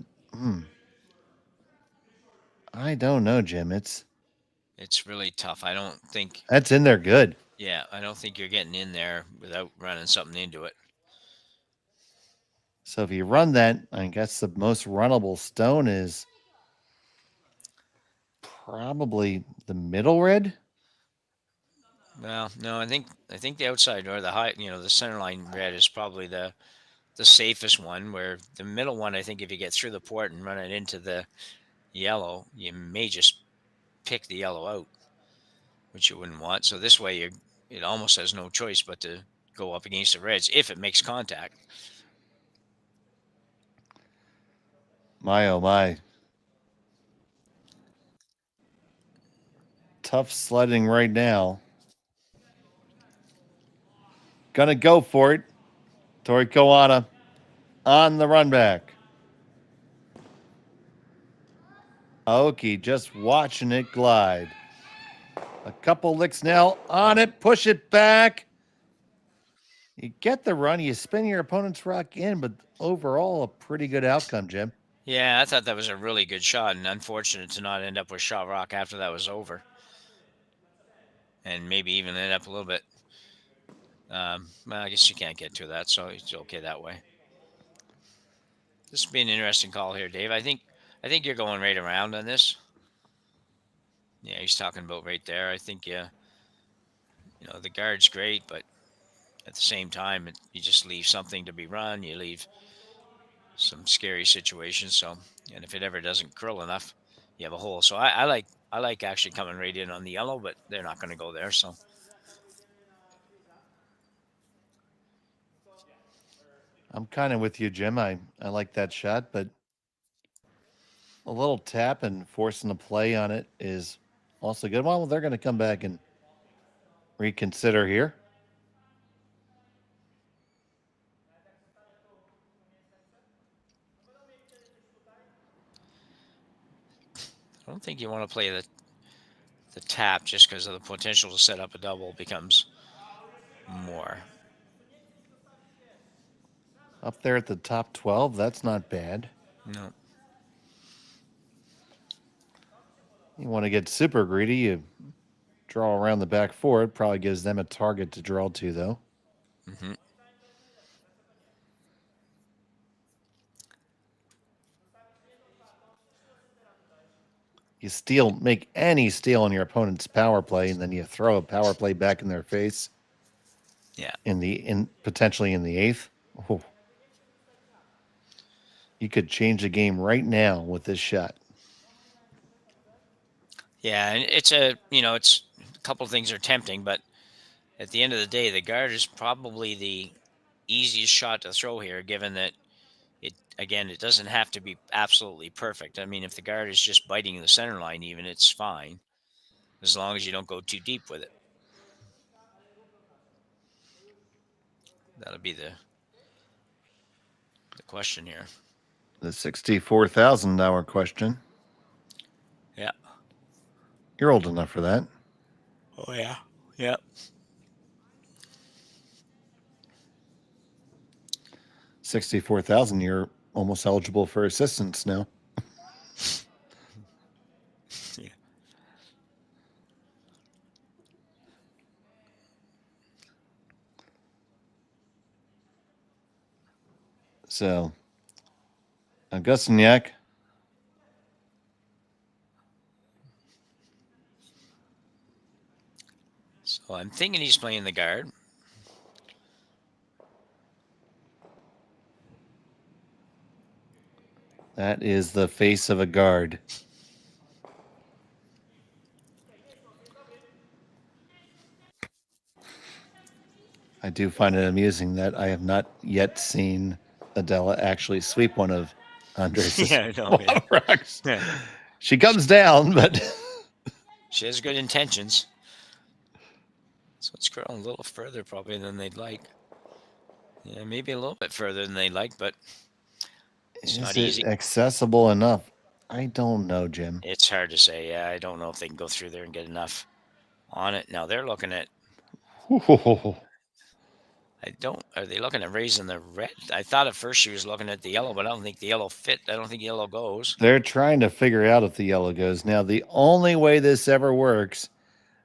I don't know, Jim. It's really tough. I don't think. That's in there good. Yeah, I don't think you're getting in there without running something into it. So if you run that, I guess the most runnable stone is probably the middle red. Well, no, I think the outside or the high, the center line red is probably the safest one. Where the middle one, I think, if you get through the port and run it into the yellow, you may just pick the yellow out, which you wouldn't want. So this way, it almost has no choice but to go up against the reds if it makes contact. My oh my. Tough sledding right now. Gonna go for it. Tori Koana on the run back. Aoki just watching it glide. A couple licks now on it. Push it back. You get the run. You spin your opponent's rock in, but overall a pretty good outcome, Jim. Yeah, I thought that was a really good shot, and unfortunate to not end up with shot rock after that was over. And maybe even end up a little bit. Well, I guess you can't get to that, so it's okay that way. This would be an interesting call here, Dave. I think you're going right around on this. Yeah, he's talking about right there. I think, the guard's great, but at the same time, you just leave something to be run. You leave some scary situations. So, and if it ever doesn't curl enough, you have a hole. So I like actually coming right in on the yellow, but they're not going to go there. So. I'm kind of with you, Jim. I like that shot, but a little tap and forcing a play on it is also good. Well, they're going to come back and reconsider here. I don't think you want to play the tap just because of the potential to set up a double becomes more. Up there at the top 12, that's not bad. No. You want to get super greedy, you draw around the back four. It probably gives them a target to draw to, though. Mm-hmm. You make any steal on your opponent's power play, and then you throw a power play back in their face. Yeah. Potentially in the eighth. Oh. You could change the game right now with this shot. Yeah, and it's a couple of things are tempting, but at the end of the day, the guard is probably the easiest shot to throw here, given that it doesn't have to be absolutely perfect. I mean, if the guard is just biting the center line, even, it's fine, as long as you don't go too deep with it. That'll be the question here. The $64,000 question. Yeah. You're old enough for that. Oh, yeah. Yeah. $64,000. You're almost eligible for assistance now. Yeah. So, Augustyniak. So I'm thinking he's playing the guard. That is the face of a guard. I do find it amusing that I have not yet seen Adela actually sweep one of Andres' rocks. Yeah. She comes down, but She has good intentions. So it's curling a little further probably than they'd like. Yeah, maybe a little bit further than they'd like, but it's not easy. Accessible enough? I don't know, Jim. It's hard to say. Yeah, I don't know if they can go through there and get enough on it. Now they're looking at. I I don't. Are they looking at raising the red? I thought at first she was looking at the yellow, but I don't think the yellow fit. I don't think yellow goes. They're trying to figure out if the yellow goes. Now, the only way this ever works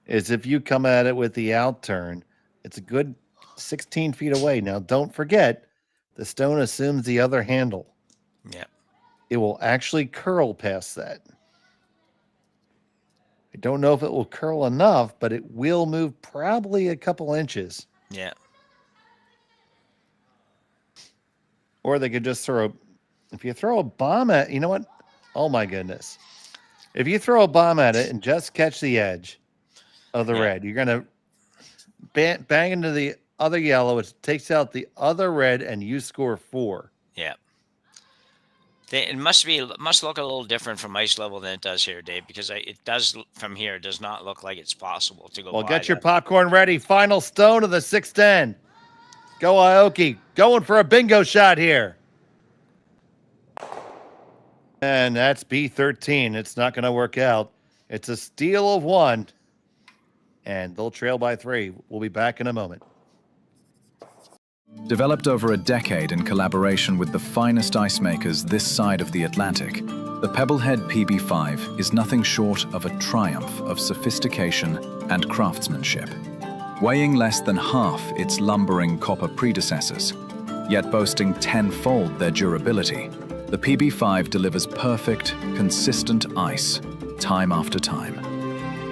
is if you come at it with the out turn. It's a good 16 feet away. Now, don't forget, the stone assumes the other handle. Yeah. It will actually curl past that. I don't know if it will curl enough, but it will move probably a couple inches. Yeah. Or they could just throw, if you throw a bomb at, you know what? Oh my goodness. If you throw a bomb at it and just catch the edge of the red, you're going to bang into the other yellow, which takes out the other red, and you score 4. Yeah. It must look a little different from ice level than it does here, Dave, because it does from here. It does not look like it's possible to go. Well, by get your that. popcorn ready. Final stone of the 610. Go Aoki. Going for a bingo shot here. And that's B13. It's not going to work out. It's a steal of 1. And they'll trail by 3. We'll be back in a moment. Developed over a decade in collaboration with the finest ice makers this side of the Atlantic, the Pebblehead PB5 is nothing short of a triumph of sophistication and craftsmanship. Weighing less than half its lumbering copper predecessors, yet boasting tenfold their durability, the PB5 delivers perfect, consistent ice, time after time.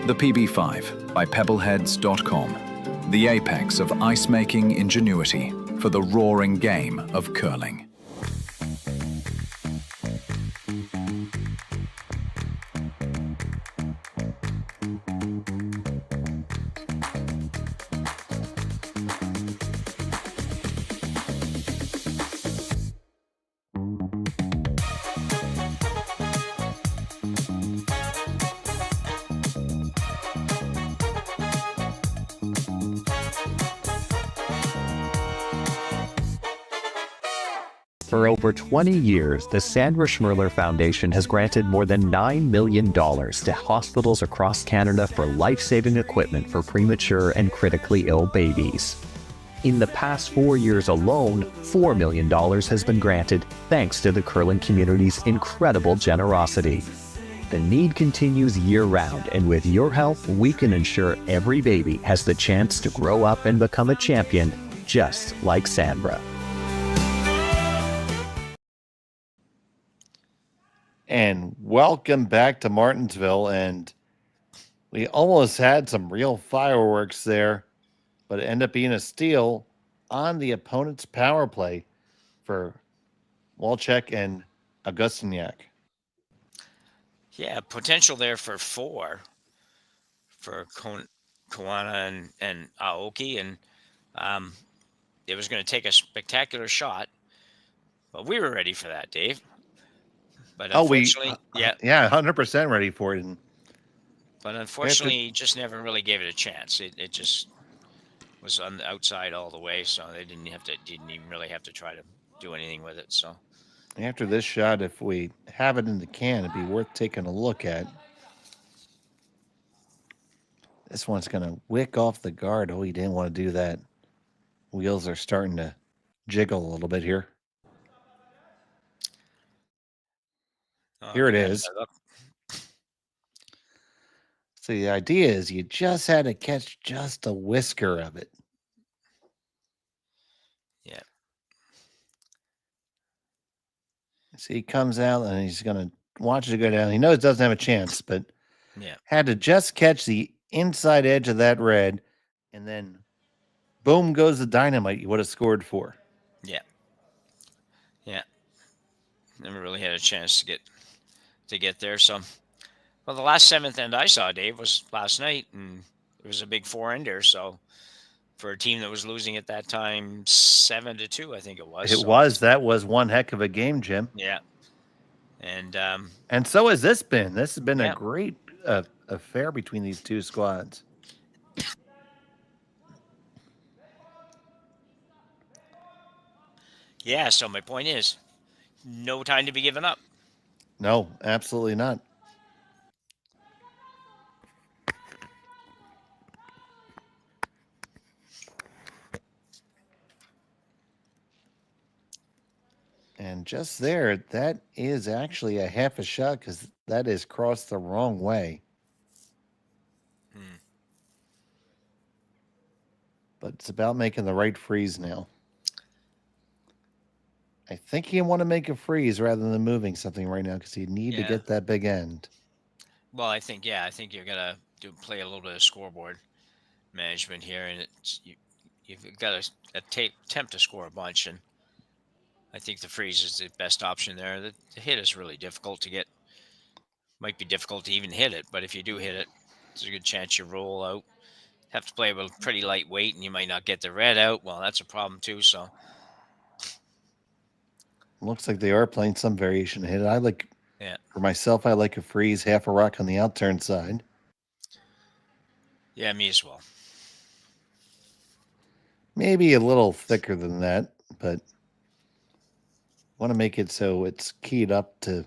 The PB5 by Pebbleheads.com, the apex of ice-making ingenuity for the roaring game of curling. For over 20 years, the Sandra Schmirler Foundation has granted more than $9 million to hospitals across Canada for life-saving equipment for premature and critically ill babies. In the past 4 years alone, $4 million has been granted thanks to the curling community's incredible generosity. The need continues year-round, and with your help, we can ensure every baby has the chance to grow up and become a champion, just like Sandra. And welcome back to Martensville. And we almost had some real fireworks there, but it ended up being a steal on the opponent's power play for Walczak and Augustyniak. Yeah, potential there for 4 for Koana and Aoki, and it was going to take a spectacular shot, but we were ready for that, Dave. But unfortunately, 100% ready for it. But unfortunately, he just never really gave it a chance. It just was on the outside all the way, so they didn't even really have to try to do anything with it. So after this shot, if we have it in the can, it'd be worth taking a look at. This one's going to wick off the guard. Oh, he didn't want to do that. Wheels are starting to jiggle a little bit here. Here it is. So the idea is you just had to catch just a whisker of it. Yeah. So he comes out and he's going to watch it go down. He knows it doesn't have a chance, but yeah, had to just catch the inside edge of that red, and then boom goes the dynamite you would have scored for. Yeah. Yeah. Never really had a chance to get there. So, well, the last 7th end I saw, Dave, was last night, and it was a big 4-ender. So, for a team that was losing at that time 7-2, I think it was. That was one heck of a game, Jim. Yeah, and so has this been. This has been a great affair between these two squads. Yeah. So my point is, no time to be given up. No, absolutely not. And just there, that is actually a half a shot because that is crossed the wrong way. But it's about making the right freeze now. I think you want to make a freeze rather than moving something right now because you need to get that big end. Well, I think you're gonna play a little bit of scoreboard management here, and you've got to attempt to score a bunch, and I think the freeze is the best option there. The hit is really difficult to get. Might be difficult to even hit it, but if you do hit it, there's a good chance you roll out. Have to play with pretty lightweight, and you might not get the red out. Well, that's a problem too. So looks like they are playing some variation of hit. I like, for myself, I like a freeze, half a rock on the outturn side. Yeah, me as well. Maybe a little thicker than that, but want to make it so it's keyed up to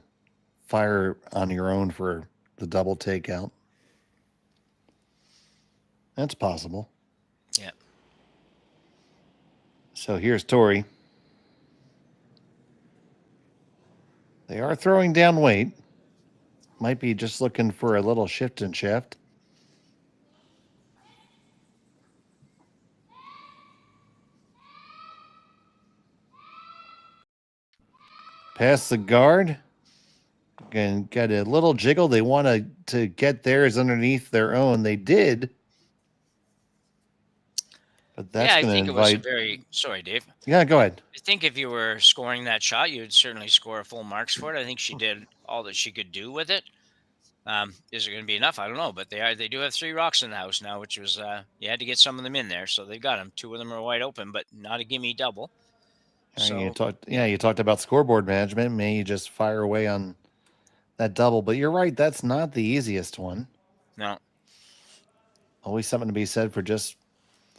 fire on your own for the double takeout. That's possible. Yeah. So here's Tori. They are throwing down weight. Might be just looking for a little shift and shaft. Pass the guard. And got a little jiggle. They want to get theirs underneath their own. They did. But that's I think it was a very... Sorry, Dave. Yeah, go ahead. I think if you were scoring that shot, you'd certainly score full marks for it. I think she did all that she could do with it. Is it going to be enough? I don't know. But they do have 3 rocks in the house now, which was you had to get some of them in there. So they've got them. 2 of them are wide open, but not a gimme double. So, you talked about scoreboard management. May you just fire away on that double. But you're right. That's not the easiest one. No. Always something to be said for just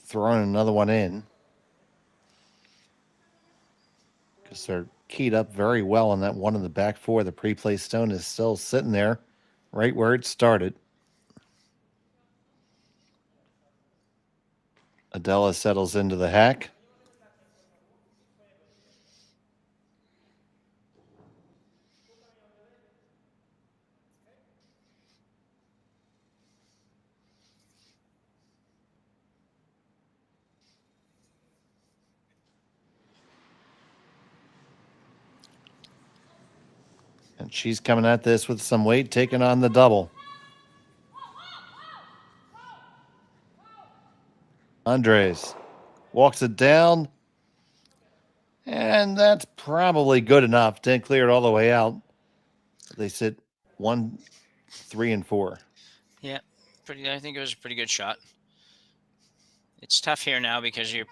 throwing another one in. Because they're keyed up very well on that one in the back 4. The pre-placed stone is still sitting there right where it started. Adela settles into the hack. And she's coming at this with some weight, taking on the double. Andres walks it down. And that's probably good enough. Didn't clear it all the way out. They sit 1, 3, and 4. Yeah, I think it was a pretty good shot. It's tough here now because you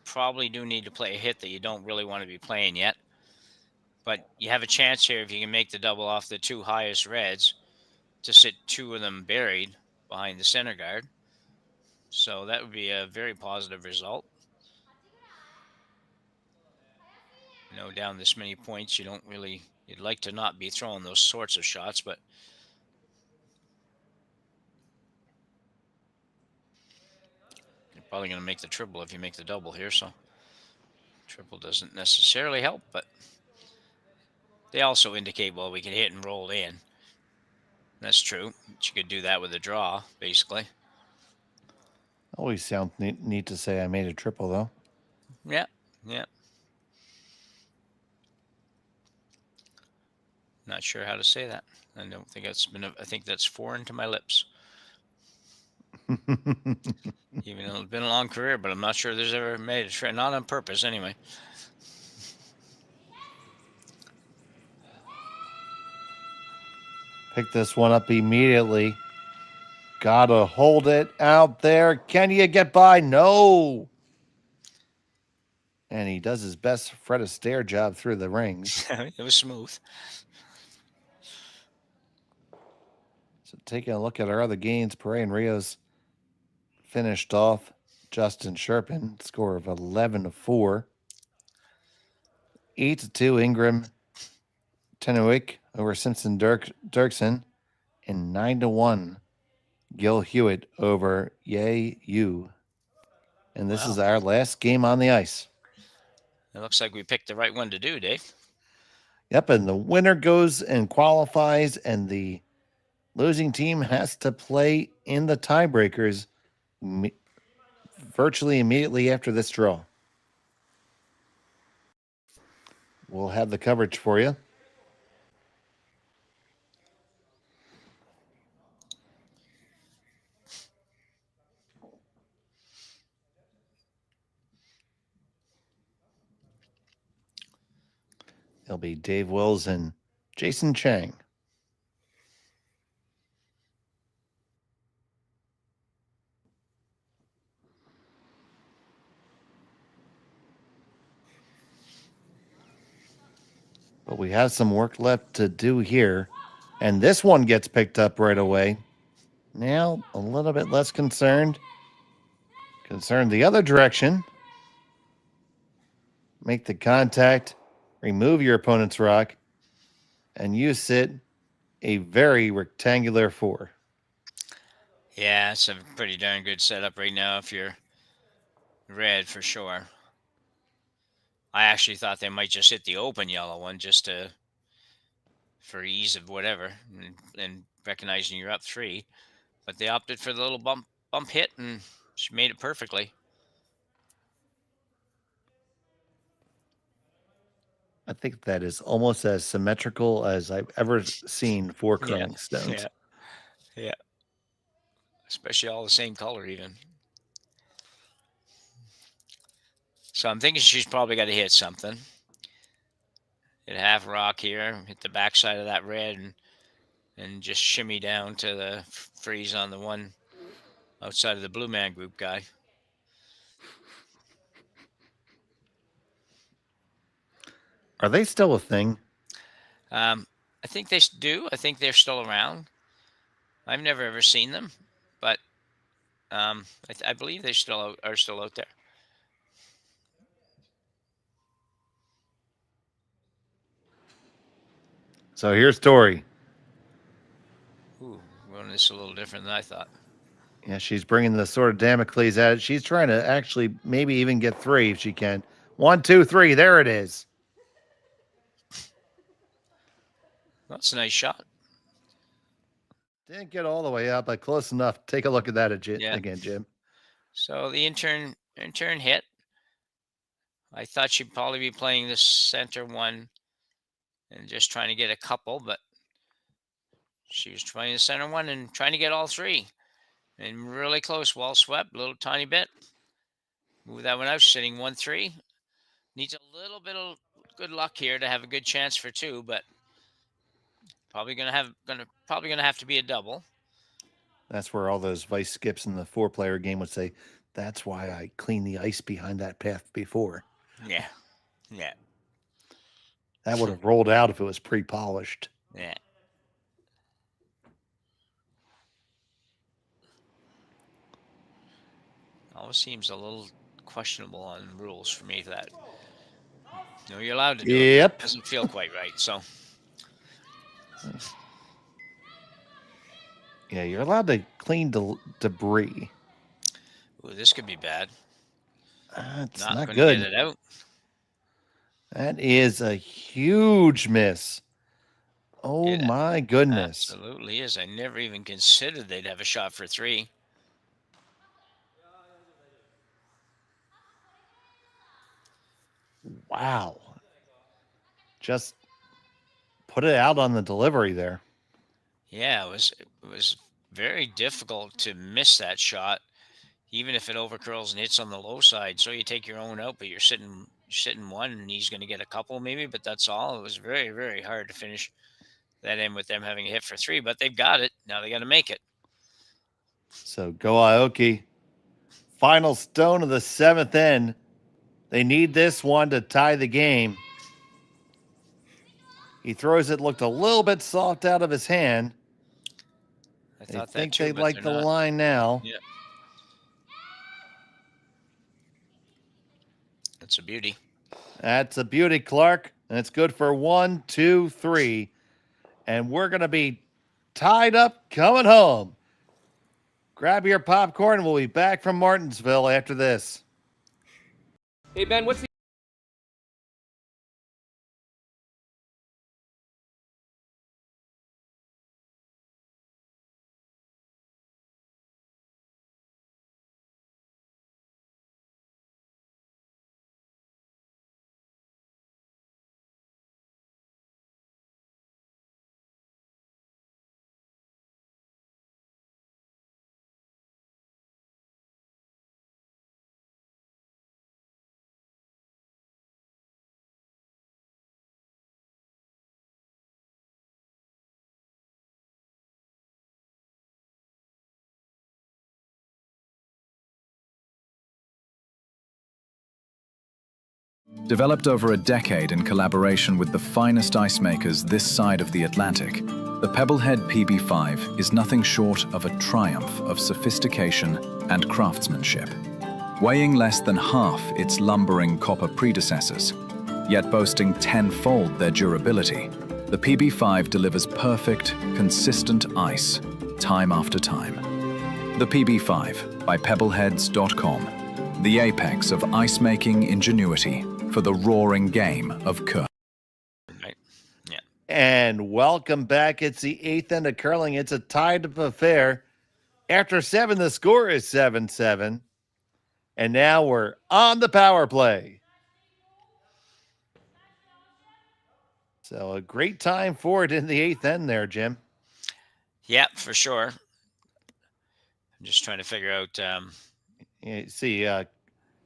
probably do need to play a hit that you don't really want to be playing yet. But you have a chance here if you can make the double off the 2 highest reds to sit 2 of them buried behind the center guard. So that would be a very positive result. Down this many points, you'd like to not be throwing those sorts of shots, but you're probably going to make the triple if you make the double here. So triple doesn't necessarily help, but they also indicate, well, we can hit and roll in. That's true. But you could do that with a draw, basically. Always sounds neat to say I made a triple, though. Yeah. Not sure how to say that. I don't think I think that's foreign to my lips. Even though it's been a long career, but I'm not sure there's ever made a trick. Not on purpose, anyway. Pick this one up immediately. Gotta hold it out there. Can you get by? No. And he does his best Fred Astaire job through the rings. It was smooth. So taking a look at our other games, Perret and Rios finished off Justin Sherpin, score of 11-4. 8-2 Ingram Tenuik over Simpson Dirksen, and 9-1 Gil Hewitt over Ye Yu. And this is our last game on the ice. It looks like we picked the right one to do, Dave. Yep, and the winner goes and qualifies, and the losing team has to play in the tiebreakers virtually immediately after this draw. We'll have the coverage for you. It'll be Dave Wills and Jason Chang. But we have some work left to do here. And this one gets picked up right away. Now, a little bit less concerned. Concerned the other direction. Make the contact. Remove your opponent's rock. And you sit a very rectangular 4. Yeah, it's a pretty darn good setup right now if you're red for sure. I actually thought they might just hit the open yellow one just for ease of whatever and recognizing you're up 3. But they opted for the little bump hit and she made it perfectly. I think that is almost as symmetrical as I've ever seen for curling stones. Yeah. Especially all the same color even. So I'm thinking she's probably got to hit something. Hit half rock here, hit the backside of that red and just shimmy down to the freeze on the one outside of the Blue Man Group guy. Are they still a thing? I think they do. I think they're still around. I've never ever seen them, but I believe they are still out there. So here's Tori. Ooh, well, this is a little different than I thought. Yeah, she's bringing the sort of Damocles at it. She's trying to actually maybe even get 3 if she can. 1, 2, 3. There it is. That's a nice shot. Didn't get all the way up, but close enough. Take a look at that again, Jim. So the intern hit. I thought she'd probably be playing the center one and just trying to get a couple, but she was trying the center one and trying to get all 3. And really close, well swept, little tiny bit. Move that one out, sitting 1-3. Needs a little bit of good luck here to have a good chance for 2, but probably gonna have to be a double. That's where all those vice skips in the 4-player game would say, that's why I cleaned the ice behind that path before. Yeah. That would have rolled out if it was pre-polished. Yeah. Always seems a little questionable on rules for me that. No, you're allowed to do it. It doesn't feel quite right, so. Yeah, you're allowed to clean debris. Ooh, this could be bad. It's not gonna good. Get it out. That is a huge miss. Oh, my goodness. Absolutely is. I never even considered they'd have a shot for 3. Wow. Just put it out on the delivery there. Yeah, it was very difficult to miss that shot, even if it overcurls and hits on the low side. So you take your own out, but you're sitting 1, and he's going to get a couple maybe, but that's all. It was very, very hard to finish that in with them having a hit for 3, but they've got it. Now they got to make it. So go Aoki. Final stone of the 7th end. They need this one to tie the game. He throws it, looked a little bit soft out of his hand. I think they like the line now. Yeah. That's a beauty. That's a beauty, Clark. And it's good for 1, 2, 3. And we're going to be tied up coming home. Grab your popcorn, and we'll be back from Martensville after this. Hey, Ben, what's the Developed over a decade in collaboration with the finest ice makers this side of the Atlantic, the Pebblehead PB5 is nothing short of a triumph of sophistication and craftsmanship. Weighing less than half its lumbering copper predecessors, yet boasting tenfold their durability, the PB5 delivers perfect, consistent ice, time after time. The PB5 by Pebbleheads.com, the apex of ice-making ingenuity for the roaring game of curling. Right. Yeah. And welcome back. It's the 8th end of curling. It's a tied-up affair. After 7, the score is 7-7. And now we're on the power play. So a great time for it in the 8th end there, Jim. Yeah, for sure. I'm just trying to figure out. You see,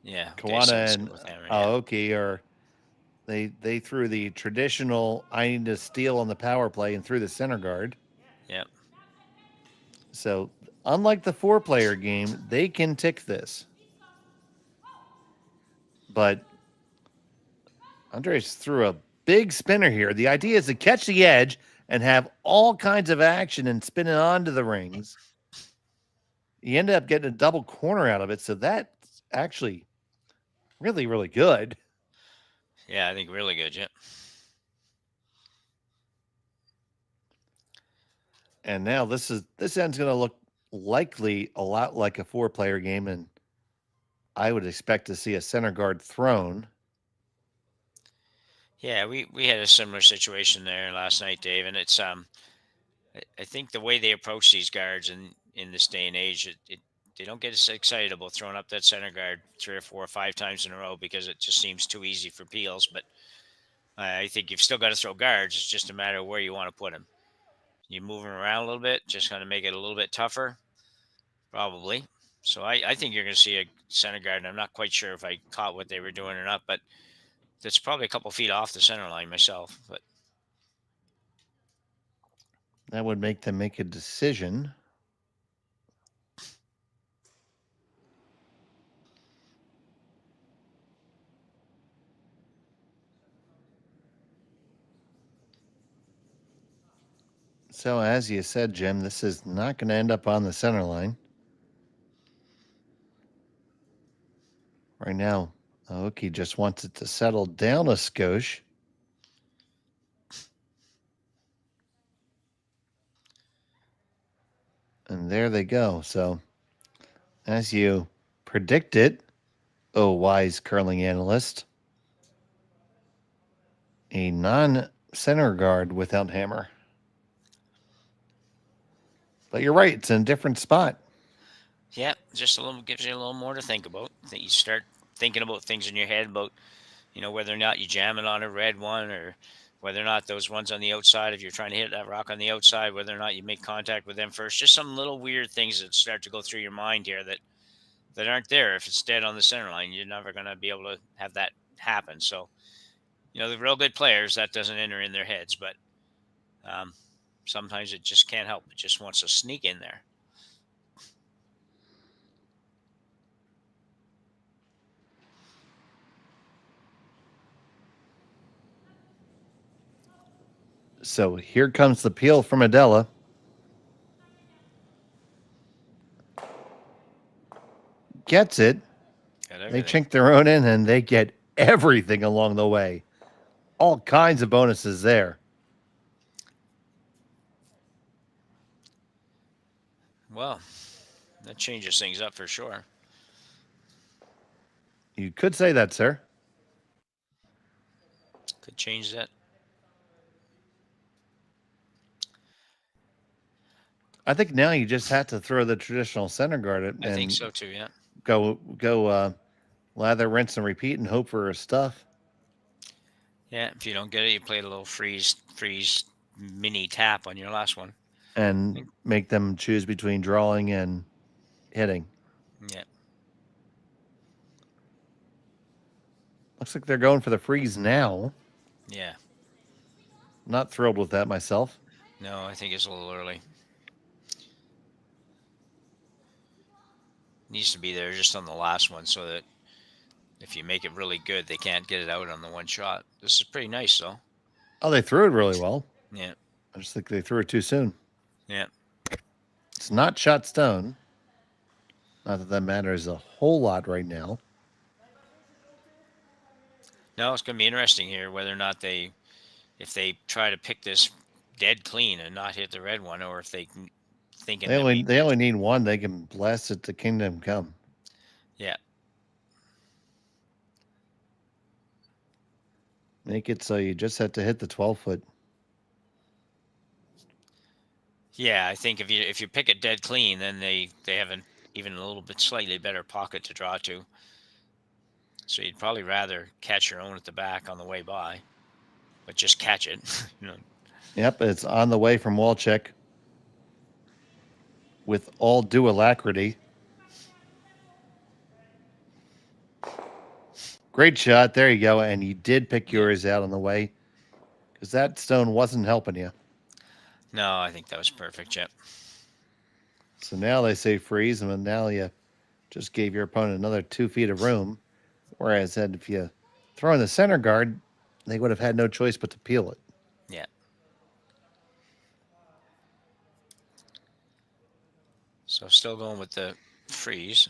Yeah. Koana and Aoki are they threw the traditional I need to steal on the power play and threw the center guard. Yeah. So unlike the 4-player game, they can tick this. But Andres threw a big spinner here. The idea is to catch the edge and have all kinds of action and spin it onto the rings. You ended up getting a double corner out of it. So that's actually really, really good. Yeah, I think really good. Yeah. And now this end's going to look likely a lot like a 4-player game, and I would expect to see a center guard thrown. Yeah, we had a similar situation there last night, Dave, and it's I think the way they approach these guards in this day and age, they don't get as excited about throwing up that center guard 3 or 4 or 5 times in a row because it just seems too easy for peels. But I think you've still got to throw guards. It's just a matter of where you want to put them. You move them around a little bit, just kind of make it a little bit tougher, probably. So I think you're going to see a center guard, and I'm not quite sure if I caught what they were doing or not, but that's probably a couple feet off the center line myself. But that would make them make a decision. So as you said, Jim, this is not going to end up on the center line. Right now, Aoki just wants it to settle down a skosh. And there they go. So as you predicted, oh wise curling analyst, a non-center guard without hammer. But you're right, it's in a different spot. yeah, just a little gives you a little more to think about. That you start thinking about things in your head about, whether or not you jam it on a red one or whether or not those ones on the outside, if you're trying to hit that rock on the outside, whether or not you make contact with them first. Just some little weird things that start to go through your mind here that aren't there. If it's dead on the center line, you're never going to be able to have that happen. So, the real good players, that doesn't enter in their heads, but sometimes it just can't help. It just wants to sneak in there. So here comes the peel from Adela. Gets it. They chink their own in, and they get everything along the way. All kinds of bonuses there. Well, that changes things up for sure. You could say that, sir. Could change that. I think now you just have to throw the traditional center guard and I think so too, yeah. Go lather, rinse, and repeat and hope for stuff. Yeah, if you don't get it, you play a little freeze mini tap on your last one. And make them choose between drawing and hitting. Yeah. Looks like they're going for the freeze now. Yeah. Not thrilled with that myself. No, I think it's a little early. Needs to be there just on the last one so that If you make it really good, they can't get it out on the one shot. This is pretty nice, though. Oh, they threw it really well. Yeah. I just think they threw it too soon. Yeah. It's not shot stone. Not that matters a whole lot right now. No, it's going to be interesting here whether or not if they try to pick this dead clean and not hit the red one, or if they can thinking they only need one. They can blast it to Kingdom Come. Yeah. Make it so you just have to hit the 12-foot. Yeah, I think if you pick it dead clean, then they have even a little bit slightly better pocket to draw to. So you'd probably rather catch your own at the back on the way by, but just catch it. Yep, it's on the way from Walczak with all due alacrity. Great shot. There you go. And you did pick yours out on the way because that stone wasn't helping you. No, I think that was perfect, Chip. So now they say freeze, and now you just gave your opponent another 2 feet of room. Whereas if you throw in the center guard, they would have had no choice but to peel it. Yeah. So still going with the freeze.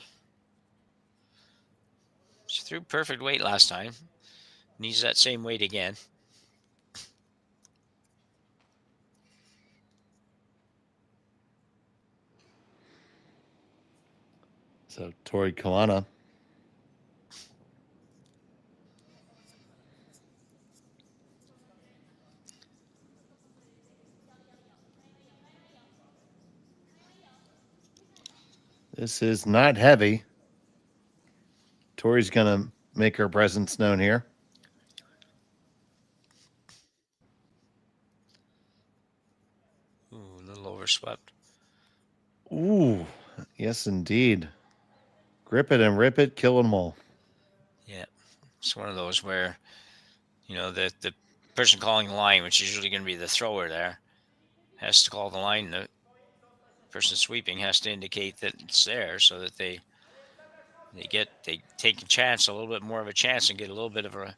She threw perfect weight last time. Needs that same weight again. So Tori Koana. This is not heavy. Tori's going to make her presence known here. Ooh, a little overswept. Ooh, yes, indeed. Grip it and rip it, kill them all. Yeah, it's one of those where, the person calling the line, which is usually going to be the thrower there, has to call the line. The person sweeping has to indicate that it's there so that they take a little bit more of a chance and get a little bit of a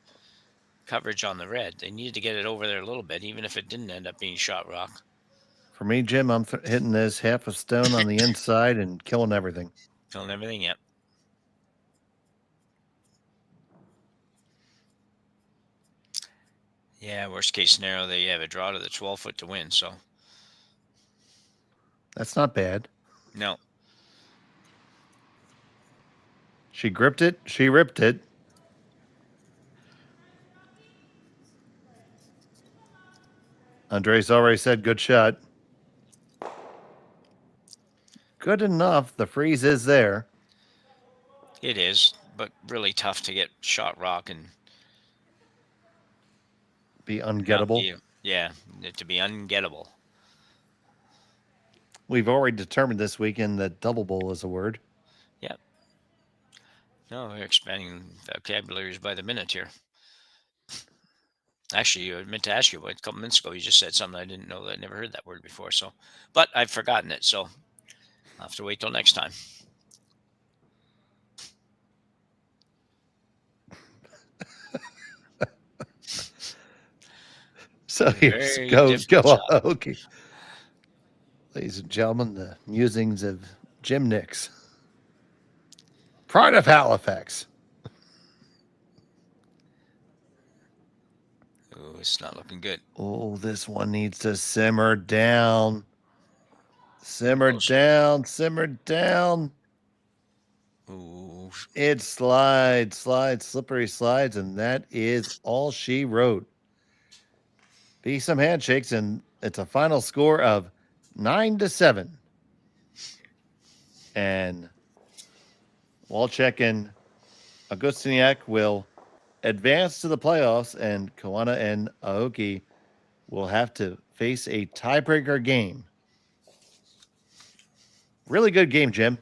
coverage on the red. They needed to get it over there a little bit, even if it didn't end up being shot rock. For me, Jim, I'm hitting this half a stone on the inside and killing everything. Killing everything, yep. Yeah, worst case scenario, they have a draw to the 12-foot to win, so. That's not bad. No. She gripped it. She ripped it. Andrzej's already said good shot. Good enough. The freeze is there. It is, but really tough to get shot rock and be ungettable. Yeah, to be ungettable. We've already determined this weekend that double bowl is a word. Yep. No, we're expanding vocabularies by the minute here. Actually, I meant to ask you a couple minutes ago. You just said something I didn't know. That I never heard that word before. So, but I've forgotten it. So I'll have to wait till next time. So here's go Aoki. Ladies and gentlemen, the musings of Jim Nix. Pride of Halifax. Oh, it's not looking good. Oh, this one needs to simmer down. Simmer down. Simmer down. Ooh. It slides, slippery slides, and that is all she wrote. Be some handshakes, and it's a final score of 9-7. And Walczak and Augustyniak will advance to the playoffs, and Koana and Aoki will have to face a tiebreaker game. Really good game, Jim.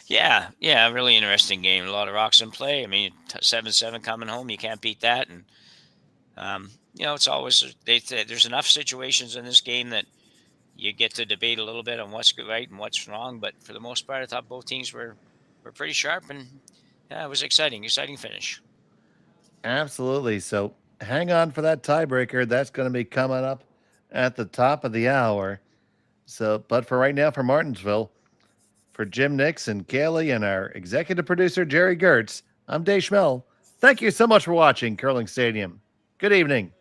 Yeah, really interesting game. A lot of rocks in play. I mean, 7-7 coming home, you can't beat that. And it's always there's enough situations in this game that you get to debate a little bit on what's right and what's wrong. But for the most part, I thought both teams were pretty sharp and Yeah, it was exciting finish. Absolutely. So hang on for that tiebreaker. That's going to be coming up at the top of the hour. So, but for right now, for Martensville, for Jim Nix and Kaylee and our executive producer, Jerry Gertz, I'm Dave Schmel. Thank you so much for watching Curling Stadium. Good evening.